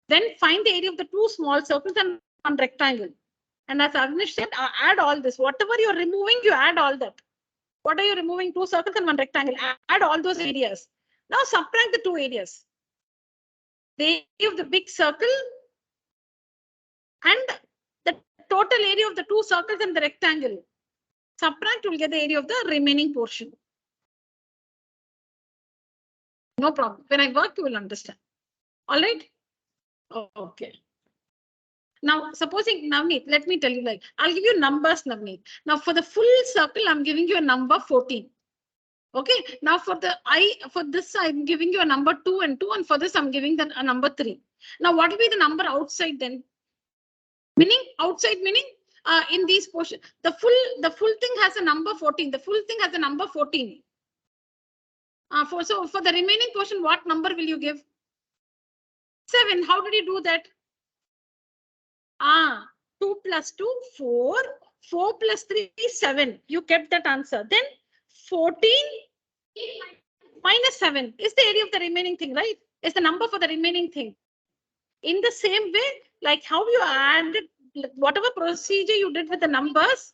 Then find the area of the two small circles and one rectangle. And as Avnish said, add all this. Whatever you're removing, you add all that. What are you removing? Two circles and one rectangle. Add all those areas. Now subtract the two areas. The area of the big circle and the total area of the two circles and the rectangle. Subtract, you'll get the area of the remaining portion. No problem. When I work, you will understand. All right? Okay. Now, supposing Navneet, let me tell you, like, I'll give you numbers, Navneet. Now, for the full circle, I'm giving you a number 14. Okay. Now, for this, I'm giving you a number 2 and 2, and for this, I'm giving a number 3. Now, what will be the number outside then? Meaning, outside meaning, in these portions, the full thing has a number 14. The full thing has a number 14. So for the remaining portion, what number will you give? 7. How did you do that? 2 plus 2, 4. 4 plus 3, 7. You kept that answer. Then 14 minus 7 is the area of the remaining thing, right? Is the number for the remaining thing. In the same way, like how you added, whatever procedure you did with the numbers,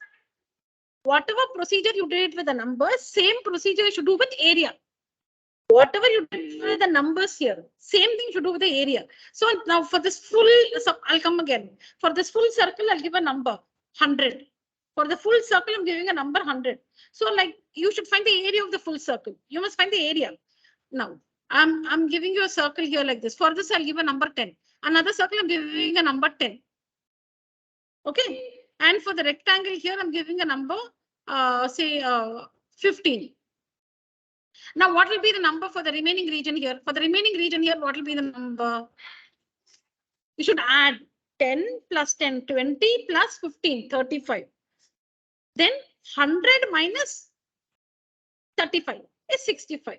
same procedure you should do with area. Whatever you did with the numbers here, same thing you should do with the area. So now for this full, I'll come again. For this full circle, I'll give a number 100. For the full circle, I'm giving a number 100. So like you should find the area of the full circle. You must find the area. Now I'm giving you a circle here like this. For this, I'll give a number 10. Another circle, I'm giving a number 10. Okay. And for the rectangle here, I'm giving a number, say 15. Now, what will be the number for the remaining region here? For the remaining region here, what will be the number? You should add 10 plus 10, 20 plus 15, 35. Then 100 minus 35 is 65.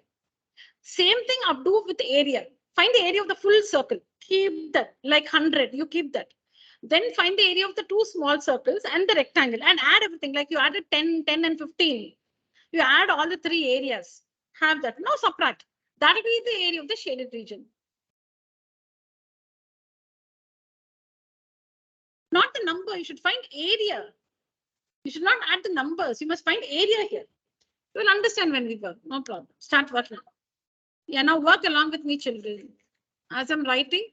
Same thing I'll do with the area. Find the area of the full circle. Keep that like 100. You keep that. Then find the area of the two small circles and the rectangle and add everything. Like you added 10, 10 and 15. You add all the three areas. Have that. Now subtract. That will be the area of the shaded region. Not the number. You should find area. You should not add the numbers. You must find area here. You will understand when we work. No problem. Start working. Yeah, now work along with me, children. As I'm writing,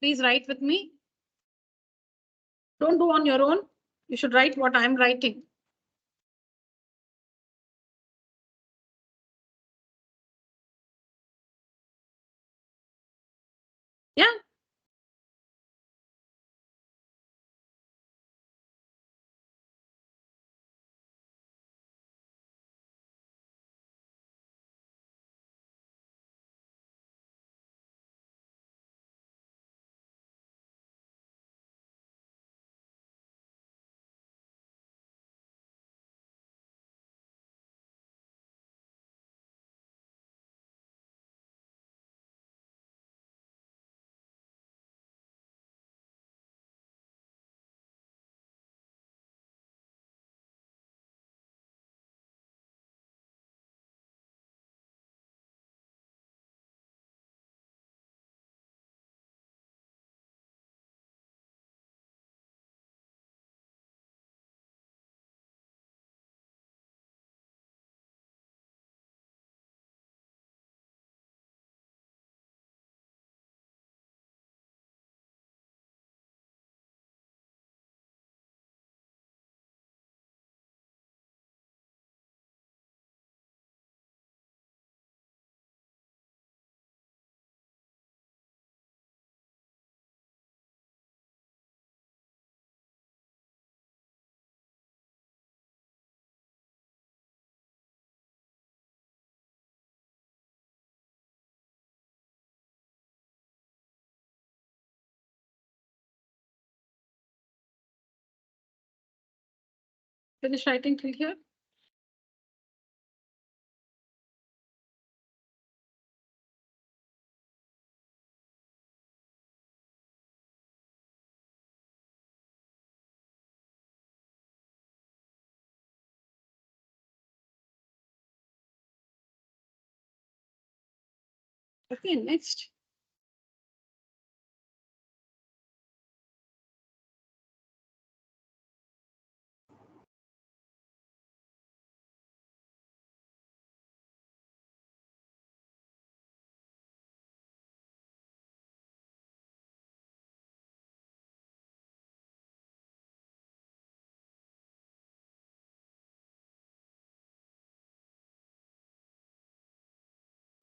please write with me. Don't do on your own. You should write what I'm writing. Yeah. Finish writing till here. Okay, next.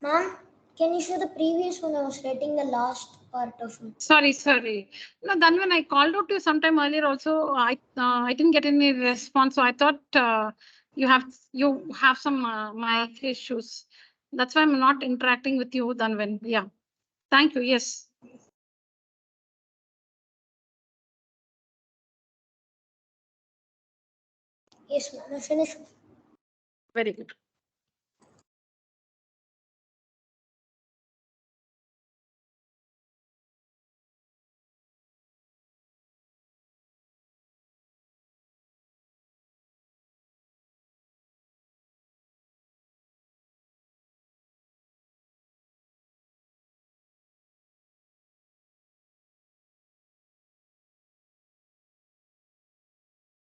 Ma'am, can you show the previous one? I was writing the last part of it. Sorry. No, then when I called out to you sometime earlier also, I didn't get any response. So I thought you have some mic issues. That's why I'm not interacting with you, Dhanvan. Yeah. Thank you. Yes. Yes, ma'am. I finished. Very good.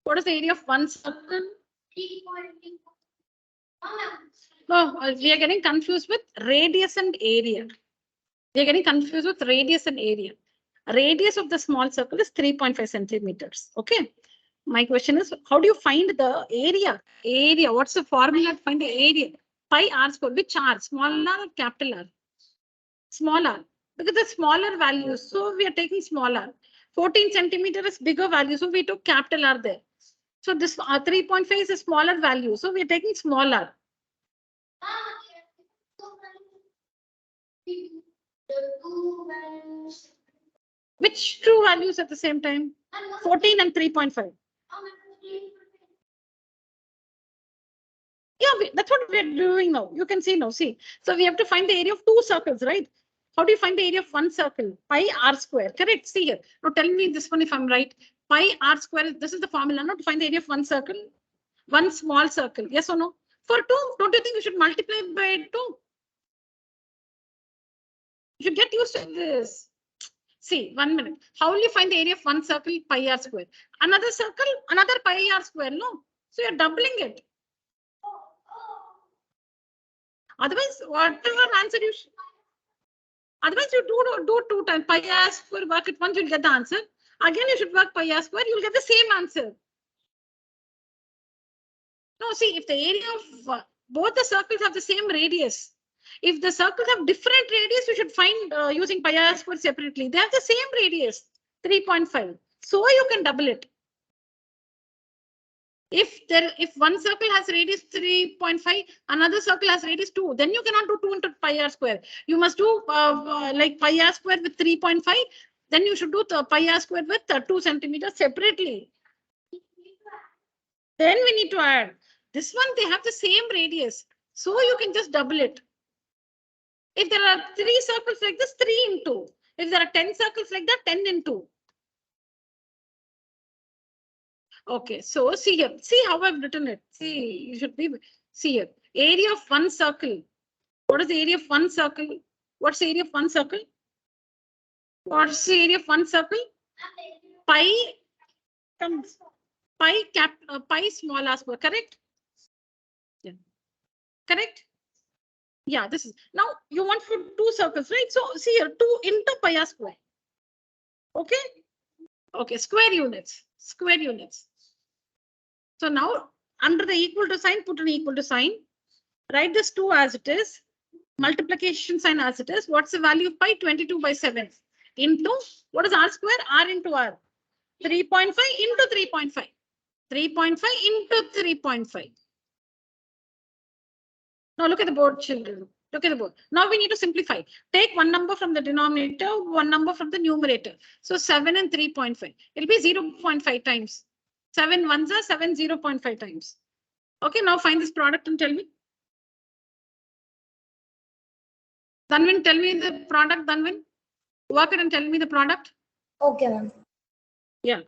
What is the area of one circle? No, we are getting confused with radius and area. We are getting confused with radius and area. Radius of the small circle is 3.5 centimeters. Okay. My question is, how do you find the area? Area. What's the formula to find the area? Pi r square. Which r? Small r or capital R? Small r. Because the smaller values. So we are taking small r. 14 centimeter is bigger value. So we took capital R there. So this 3.5 is a smaller value. So we are taking small r. Which two values at the same time? 14 and 3.5. Yeah, that's what we're doing now. You can see now. See, so we have to find the area of two circles, right? How do you find the area of one circle? Pi r square. Correct. See here. Now tell me this one if I'm right. Pi r square. This is the formula. Now to find the area of one circle, one small circle. Yes or no? For two, don't you think you should multiply by two? You should get used to this. See, 1 minute. How will you find the area of one circle? Pi r square. Another circle, another pi r square. No. So you're doubling it. Otherwise, whatever answer you otherwise you do two times pi r square, work it once, you'll get the answer. Again, you should work pi r square, you'll get the same answer. No, see, if the area of both the circles have the same radius, if the circles have different radius, you should find using pi r square separately. They have the same radius, 3.5. So you can double it. If one circle has radius 3.5, another circle has radius 2, then you cannot do 2 into pi r square. You must do like pi r square with 3.5. Then you should do the pi r square with 2 centimeters separately. Then we need to add this one. They have the same radius, so you can just double it. If there are 3 circles like this, 3 into. If there are 10 circles like that, 10 into. Okay, so see here. See how I've written it. See, you should be. See here. Area of one circle. What is the area of one circle? What's the area of one circle? What's the area of one circle? Pi comes pi small r square. Correct? Yeah. Correct? Yeah. This is now you want for two circles, right? So see here, 2 into pi r square. Okay. Okay. Square units. Square units. So now under the equal to sign, put an equal to sign. Write this 2 as it is. Multiplication sign as it is. What's the value of pi? 22 by 7 into what is r square? R into r. 3.5 into 3.5. 3.5 into 3.5. Now look at the board, children. Look at the board. Now we need to simplify. Take one number from the denominator, one number from the numerator. So 7 and 3.5. It'll be 0.5 times. 7 ones are 7 0.5 times. Okay, now find this product and tell me. Dhanvin, tell me the product, Dhanvin. Work it and tell me the product. Okay, ma'am. Yeah.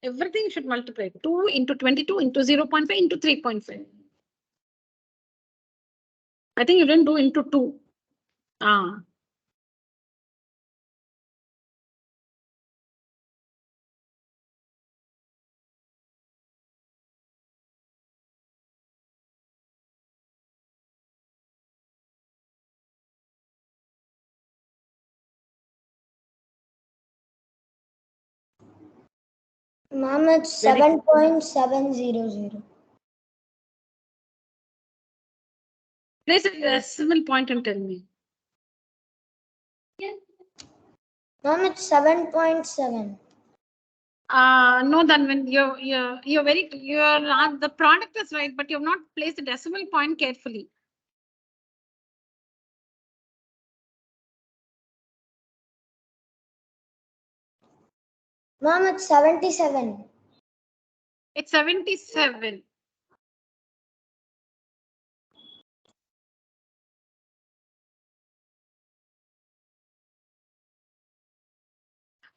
Everything should multiply. 2 into 22 into 0.5 into 3.5. I think you didn't do into 2. Ma'am, it's 7.700. Place a decimal point and tell me. Ma'am, it's 7.7. No, Dhanvin, you're very the product is right, but you have not placed the decimal point carefully. Ma'am, it's 77. It's 77.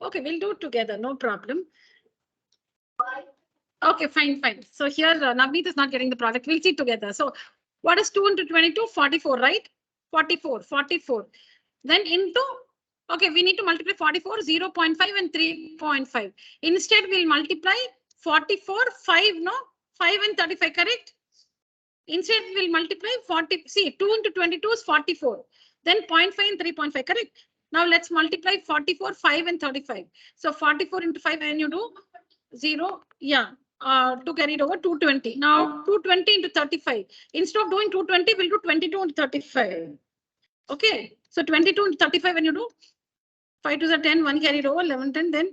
Okay, we'll do it together, no problem. Okay, fine. So here Navneet is not getting the product. We'll see together. So what is 2 into 22? 44, right? 44. Then into, okay, we need to multiply 44, 0.5 and 3.5. Instead, we'll multiply 44, 5, no? 5 and 35, correct? Instead, we'll multiply 40. See, 2 into 22 is 44. Then 0.5 and 3.5, correct? Now let's multiply 44, 5 and 35. So 44 into 5, and you do 0, yeah. 2 carried over 220. Now 220 into 35. Instead of doing 220, we'll do 22 into 35. Okay. So 22 into 35 when you do 5 to the 10, 1 carried over, 11, 10, then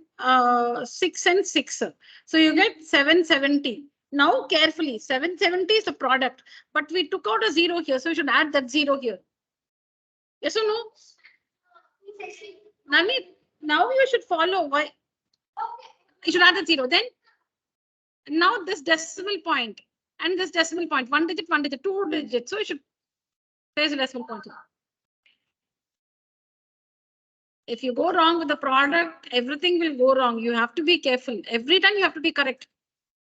6 and 6. So you get 770. Now carefully, 770 is the product, but we took out a 0 here. So we should add that 0 here. Yes or no? Nani, now you should follow why. You should add the 0. Then now this decimal point and this decimal point, 1 digit, 2 digits. So you should place a decimal point. If you go wrong with the product, everything will go wrong. You have to be careful. Every time you have to be correct.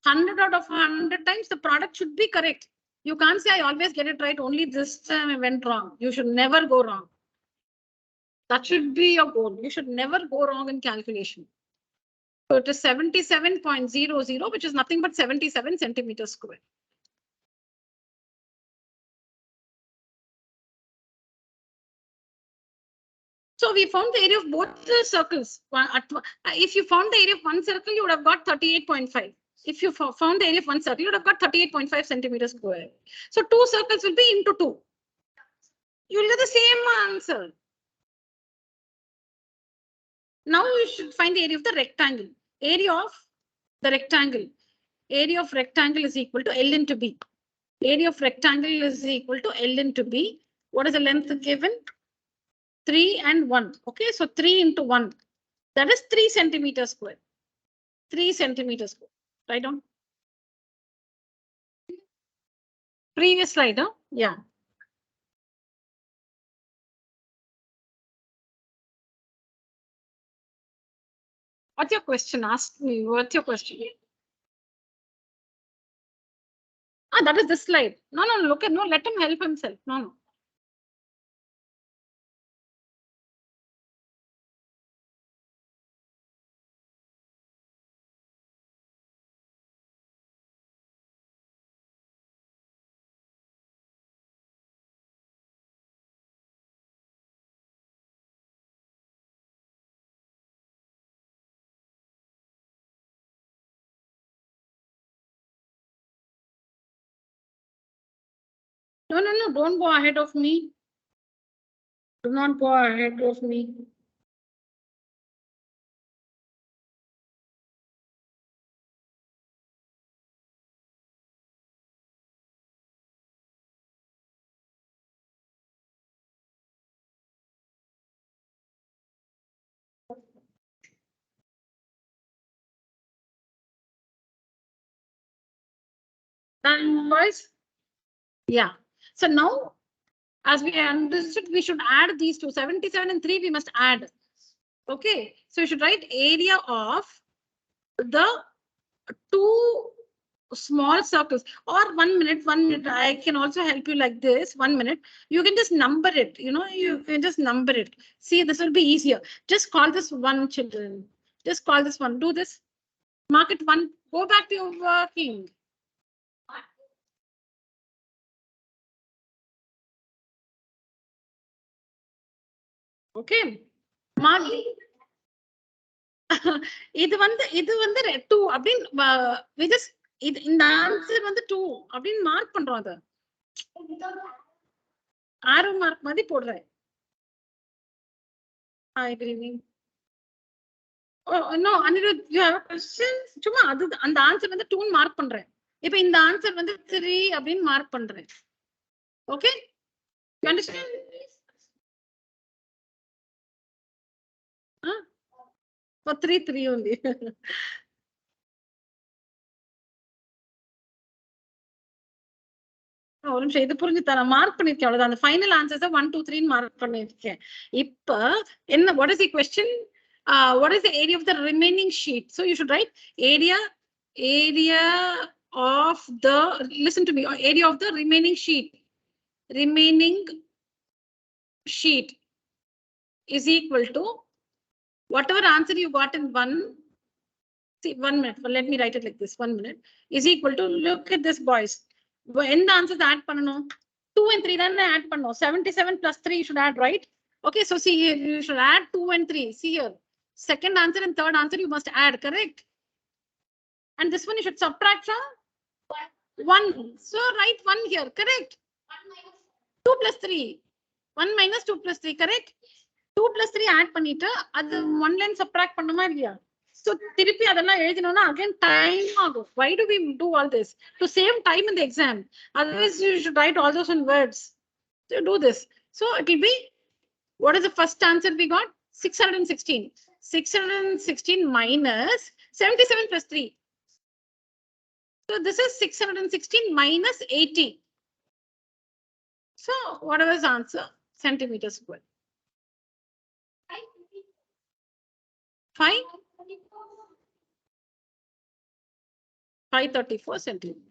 100 out of 100 times the product should be correct. You can't say I always get it right. Only this time I went wrong. You should never go wrong. That should be your goal. You should never go wrong in calculation. So it is 77.00, which is nothing but 77 centimeters square. So we found the area of both the circles. If you found the area of one circle, you would have got 38.5. If you found the area of one circle, you would have got 38.5 centimeters square. So 2 circles will be into 2. You will get the same answer. Now you should find the area of the rectangle. Area of the rectangle. Area of rectangle is equal to L into B. Area of rectangle is equal to L into B. What is the length given? 3 and 1. Okay, so 3 into 1. That is 3 centimeters square. 3 centimeters square. Write down. Previous slide, huh? Yeah. What's your question? Ask me. What's your question? That is this slide. No, look at, no, let him help himself. No. No, don't go ahead of me. Do not go ahead of me. Done, boys? Yeah. So now, as we understood, we should add these two. 77 and 3, we must add. Okay. So you should write area of the two small circles. Or 1 minute, 1 minute. I can also help you like this. 1 minute. You can just number it. You know, you can just number it. See, this will be easier. Just call this 1, children. Just call this 1. Do this. Mark it 1. Go back to your working. Okay. Mark. இது வந்து 2 அப்படின்னு we just இந்த answer வந்து 2 அப்படின்னு mark பண்றோம் அத ஆரோ mark மாதிரி போடுறேன். Hi good evening. No Anirudh you have a question? சும்மா அது அந்த ஆன்சர் வந்து 2 மார்க் பண்றேன். இப்போ இந்த ஆன்சர் வந்து 3 அப்படின்னு மார்க் பண்றேன். Okay you understand? For 3 only. ஒரு நிமிஷம் இது புரிஞ்சு தரேன் மார்க் பண்ணிருக்கேன் அவ்வளவுதான் அந்த ஃபைனல் ஆன்சர்ஸ் 1 2 3 மார்க் பண்ணிருக்கேன். இப்ப என்ன what is the question? What is the area of the remaining sheet? So you should write area of the, listen to me, area of the remaining sheet is equal to whatever answer you got in 1. See, 1 minute. Well, let me write it like this. 1 minute is equal to, look at this, boys. When the answers add panano, 2 and 3 then add panano. 77 plus 3 you should add, right? Okay, so see here, you should add 2 and 3. See here, second answer and third answer you must add, correct? And this one you should subtract from 1. So write 1 here, correct? 2 plus 3. 1 minus 2 plus 3, correct? 2 plus 3 add பண்ணிட்டு அது 1 line subtract பண்ணுமா இல்லையா? So திருப்பி அதெல்லாம் எழுதினோம்னா again time ஆகும். Why do we do all this? To save time in the exam. Otherwise you should write all those in words. So do this. So it will be, what is the first answer we got? 616. 616 minus 77 plus 3. So this is 616 minus 80. So whatever is answer, centimeters square. 534 centimeters.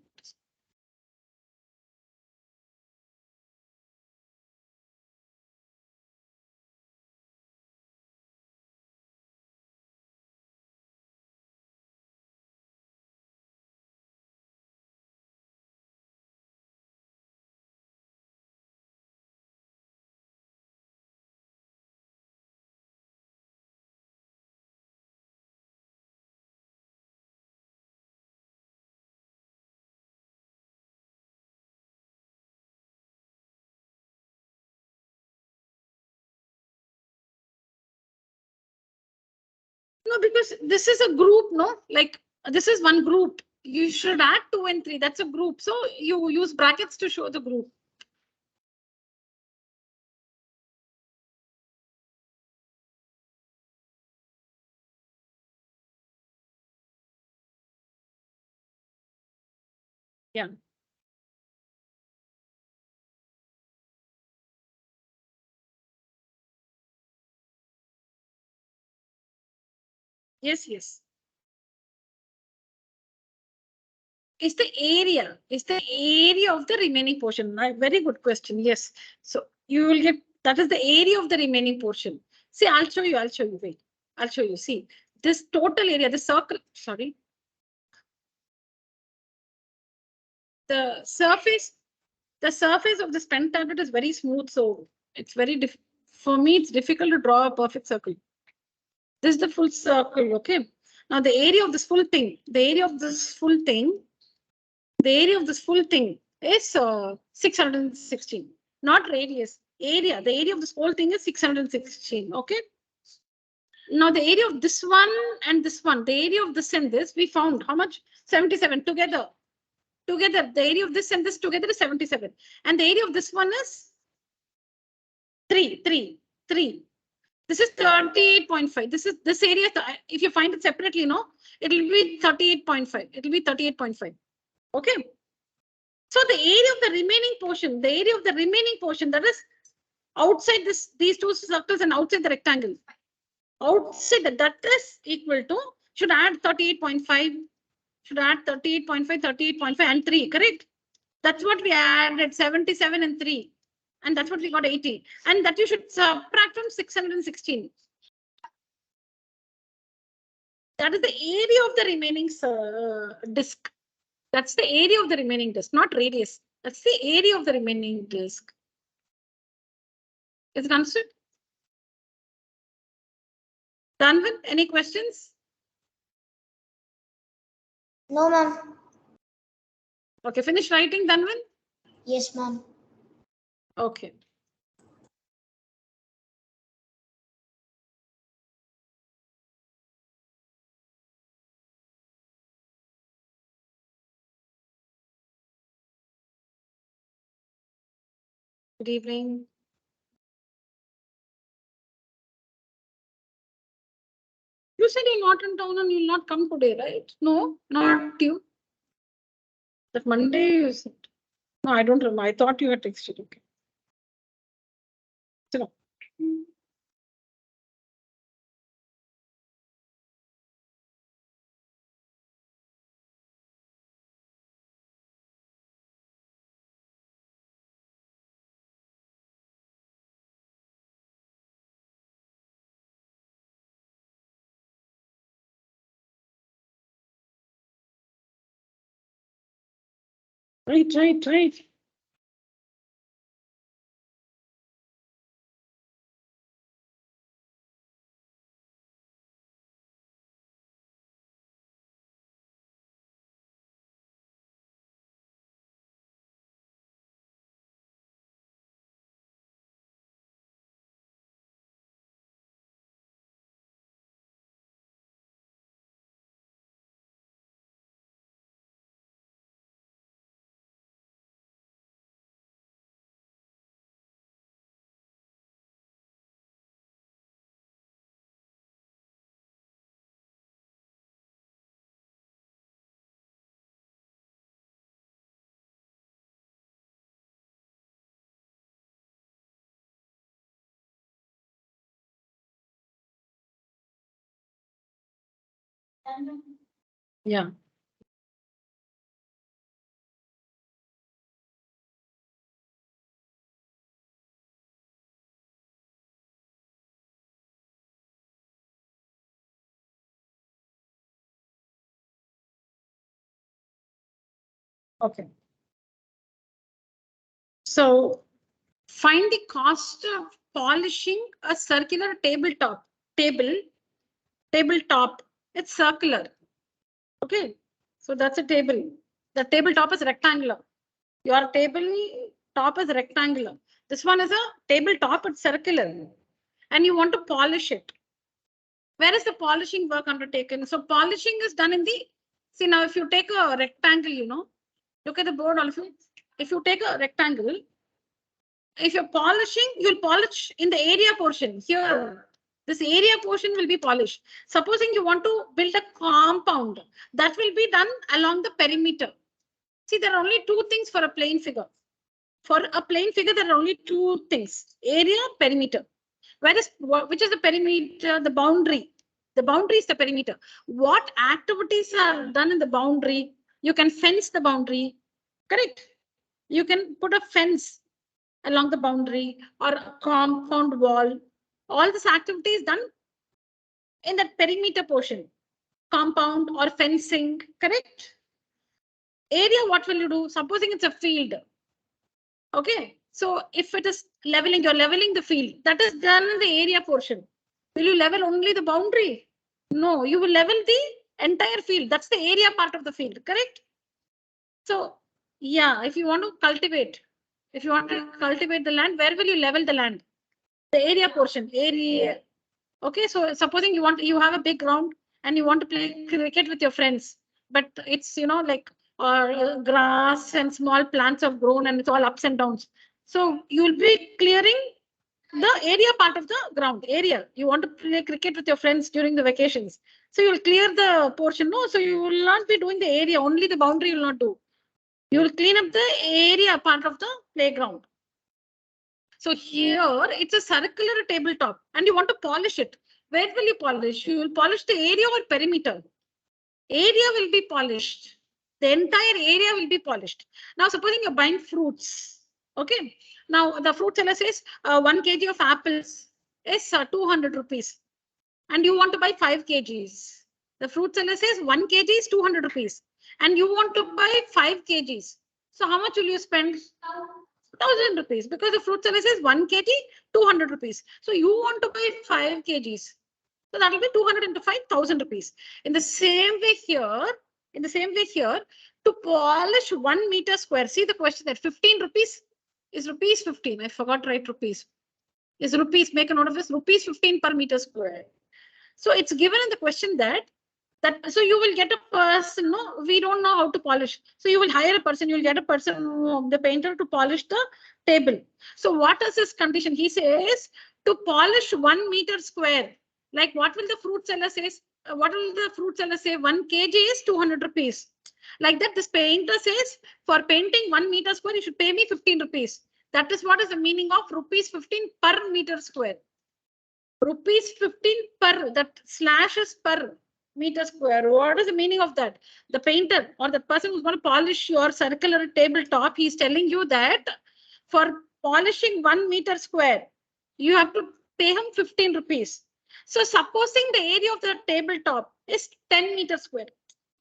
No, because this is a group, no? Like this is one group. You should add 2 and 3. That's a group. So you use brackets to show the group. Yeah. Yes, yes. It's the area. It's the area of the remaining portion. Very good question. Yes. So you will get, that is the area of the remaining portion. See, I'll show you. Wait, I'll show you. See, this total area, the circle, sorry. The surface of this pen tablet is very smooth. So it's very, for me, it's difficult to draw a perfect circle. This is the full circle. Okay. Now the area of this full thing, is 616, not radius. Area, the area of this whole thing is 616. Okay. Now the area of this one and this one, the area of this and this, we found how much? 77 together. Together, the area of this and this together is 77. And the area of this one is 3. This is 38.5. This area, if you find it separately, no, it will be 38.5. It will be 38.5. Okay. So the area of the remaining portion, that is outside these two circles and outside the rectangle. Outside that is equal to, should add 38.5, should add 38.5, 38.5 and 3, correct? That's what we added, 77 and 3. And that's what we got 80. And that you should subtract from 616. That is the area of the remaining disk. That's the area of the remaining disk, not radius. That's the area of the remaining disk. Is it understood? Danvan, any questions? No, ma'am. Okay, finish writing, Danvan? Yes, ma'am. Okay. Good evening. You said you're not in town and you'll not come today, right? No, not you. That Monday you said. No, I don't remember. I thought you had texted. Okay. So, right. Yeah. Okay. So find the cost of polishing a circular tabletop. Tabletop. It's circular. Okay. So that's a table. The tabletop is rectangular. Your tabletop is rectangular. This one is a tabletop, it's circular. And you want to polish it. Where is the polishing work undertaken? So polishing is done in the, see now if you take a rectangle, you know, look at the board all of you. If you take a rectangle, if you're polishing, you'll polish in the area portion. Here, this area portion will be polished. Supposing you want to build a compound, that will be done along the perimeter. See, there are only two things for a plane figure. For a plane figure, there are only two things, area, perimeter. Which is the perimeter, the boundary. The boundary is the perimeter. What activities are done in the boundary? You can fence the boundary, correct? You can put a fence along the boundary or a compound wall. All this activity is done in that perimeter portion, compound or fencing, correct? Area, what will you do? Supposing it's a field. Okay, so if it is leveling, you're leveling the field. That is done in the area portion. Will you level only the boundary? No, you will level the entire field. That's the area part of the field, correct? So Yeah, if you want to cultivate, the land, where will you level the land? The area portion, area. Okay, so supposing you have a big ground and you want to play cricket with your friends, but it's like grass and small plants have grown and it's all ups and downs. So you'll be clearing the area part of the ground area. You want to play cricket with your friends during the vacations. So you'll clear the portion. No, so you will not be doing the area, only the boundary you will not do. You will clean up the area part of the playground. So here it's a circular tabletop and you want to polish it. Where will you polish? You will polish the area or perimeter. Area will be polished. The entire area will be polished. Now, supposing you're buying fruits. Okay. Now, the fruit seller says 1 kg of apples is 200 rupees. And you want to buy 5 kgs. The fruit seller says 1 kg is 200 rupees. And you want to buy 5 kgs. So, how much will you spend? 1000 rupees, because the fruit seller says 1 kg, 200 rupees. So you want to buy 5 kgs. So that will be 200 into 5,000 rupees. In the same way here, to polish 1 meter square, see the question that 15 rupees is rupees 15. I forgot to write rupees. Is rupees, make a note of this, rupees 15 per meter square. So it's given in the question that so you will get a person, no, we don't know how to polish. So you will hire a person, you will get a person, the painter, to polish the table. So what is his condition? He says to polish 1 meter square. Like what will the fruit seller say? What will the fruit seller say? 1 kg is 200 rupees. Like that, this painter says for painting 1 meter square, you should pay me 15 rupees. That is what is the meaning of rupees 15 per meter square. Rupees 15 per, that slash is per meter square. What is the meaning of that? The painter or the person who's going to polish your circular tabletop, he's telling you that for polishing 1 meter square, you have to pay him 15 rupees. So supposing the area of the tabletop is 10 meters square.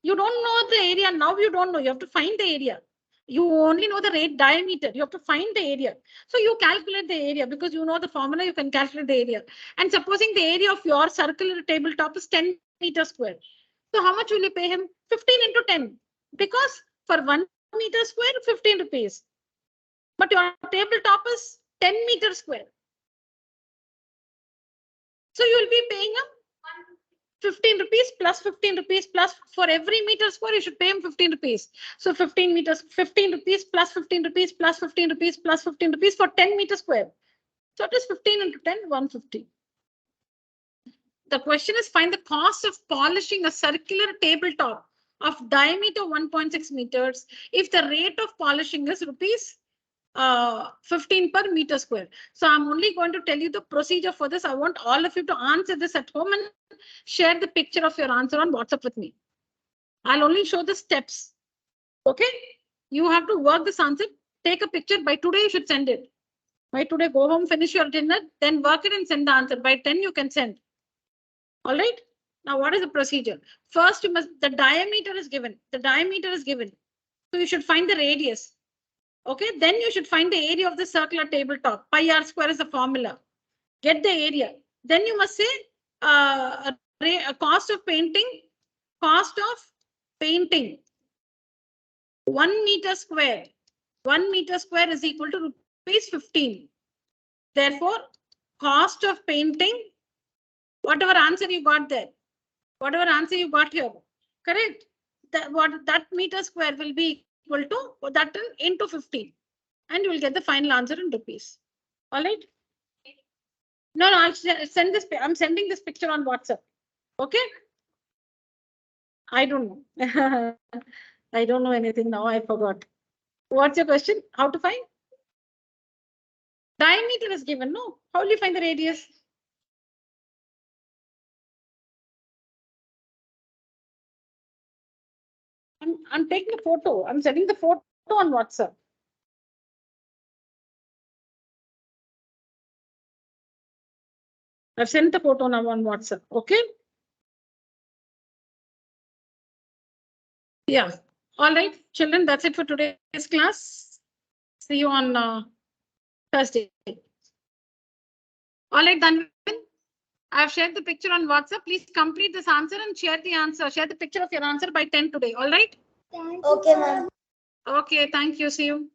You don't know the area. Now you don't know. You have to find the area. You only know the diameter. You have to find the area. So you calculate the area because you know the formula, you can calculate the area. And supposing the area of your circular tabletop is 10 meters square. So how much will you pay him? 15 into 10. Because for 1 meter square, 15 rupees. But your tabletop is 10 meters square. So you will be paying him 15 rupees plus 15 rupees plus for every meter square, you should pay him 15 rupees. So 15 rupees plus 15 rupees plus 15 rupees plus 15 rupees for 10 meters square. So it is 15 into 10, 150. The question is find the cost of polishing a circular tabletop of diameter 1.6 meters if the rate of polishing is rupees 15 per meter square. So I'm only going to tell you the procedure for this. I want all of you to answer this at home and share the picture of your answer on WhatsApp with me. I'll only show the steps. Okay? You have to work this answer. Take a picture. By today, you should send it. By today, go home, finish your dinner, then work it and send the answer. By 10, you can send. All right? Now, what is the procedure? First, the diameter is given. The diameter is given. So you should find the radius. Okay, then you should find the area of the circular tabletop. Pi r square is the formula. Get the area. Then you must say a cost of painting. 1 meter square. 1 meter square is equal to rupees 15. Therefore, cost of painting, whatever answer you got there, whatever answer you got here, correct? That meter square will be equal to that into 15. And you will get the final answer in rupees. All right? No, I'll send this. I'm sending this picture on WhatsApp. Okay? I don't know. I don't know anything now. I forgot. What's your question? How to find? Diameter is given, no? How will you find the radius? I'm taking a photo. I'm sending the photo on WhatsApp. I've sent the photo now on WhatsApp. Okay? Yeah. All right, children, that's it for today's class. See you on Thursday. All right, Dhanvin. I've shared the picture on WhatsApp. Please complete this answer and share the answer. Share the picture of your answer by 10 today. All right? Okay, ma'am. Okay, thank you. See you.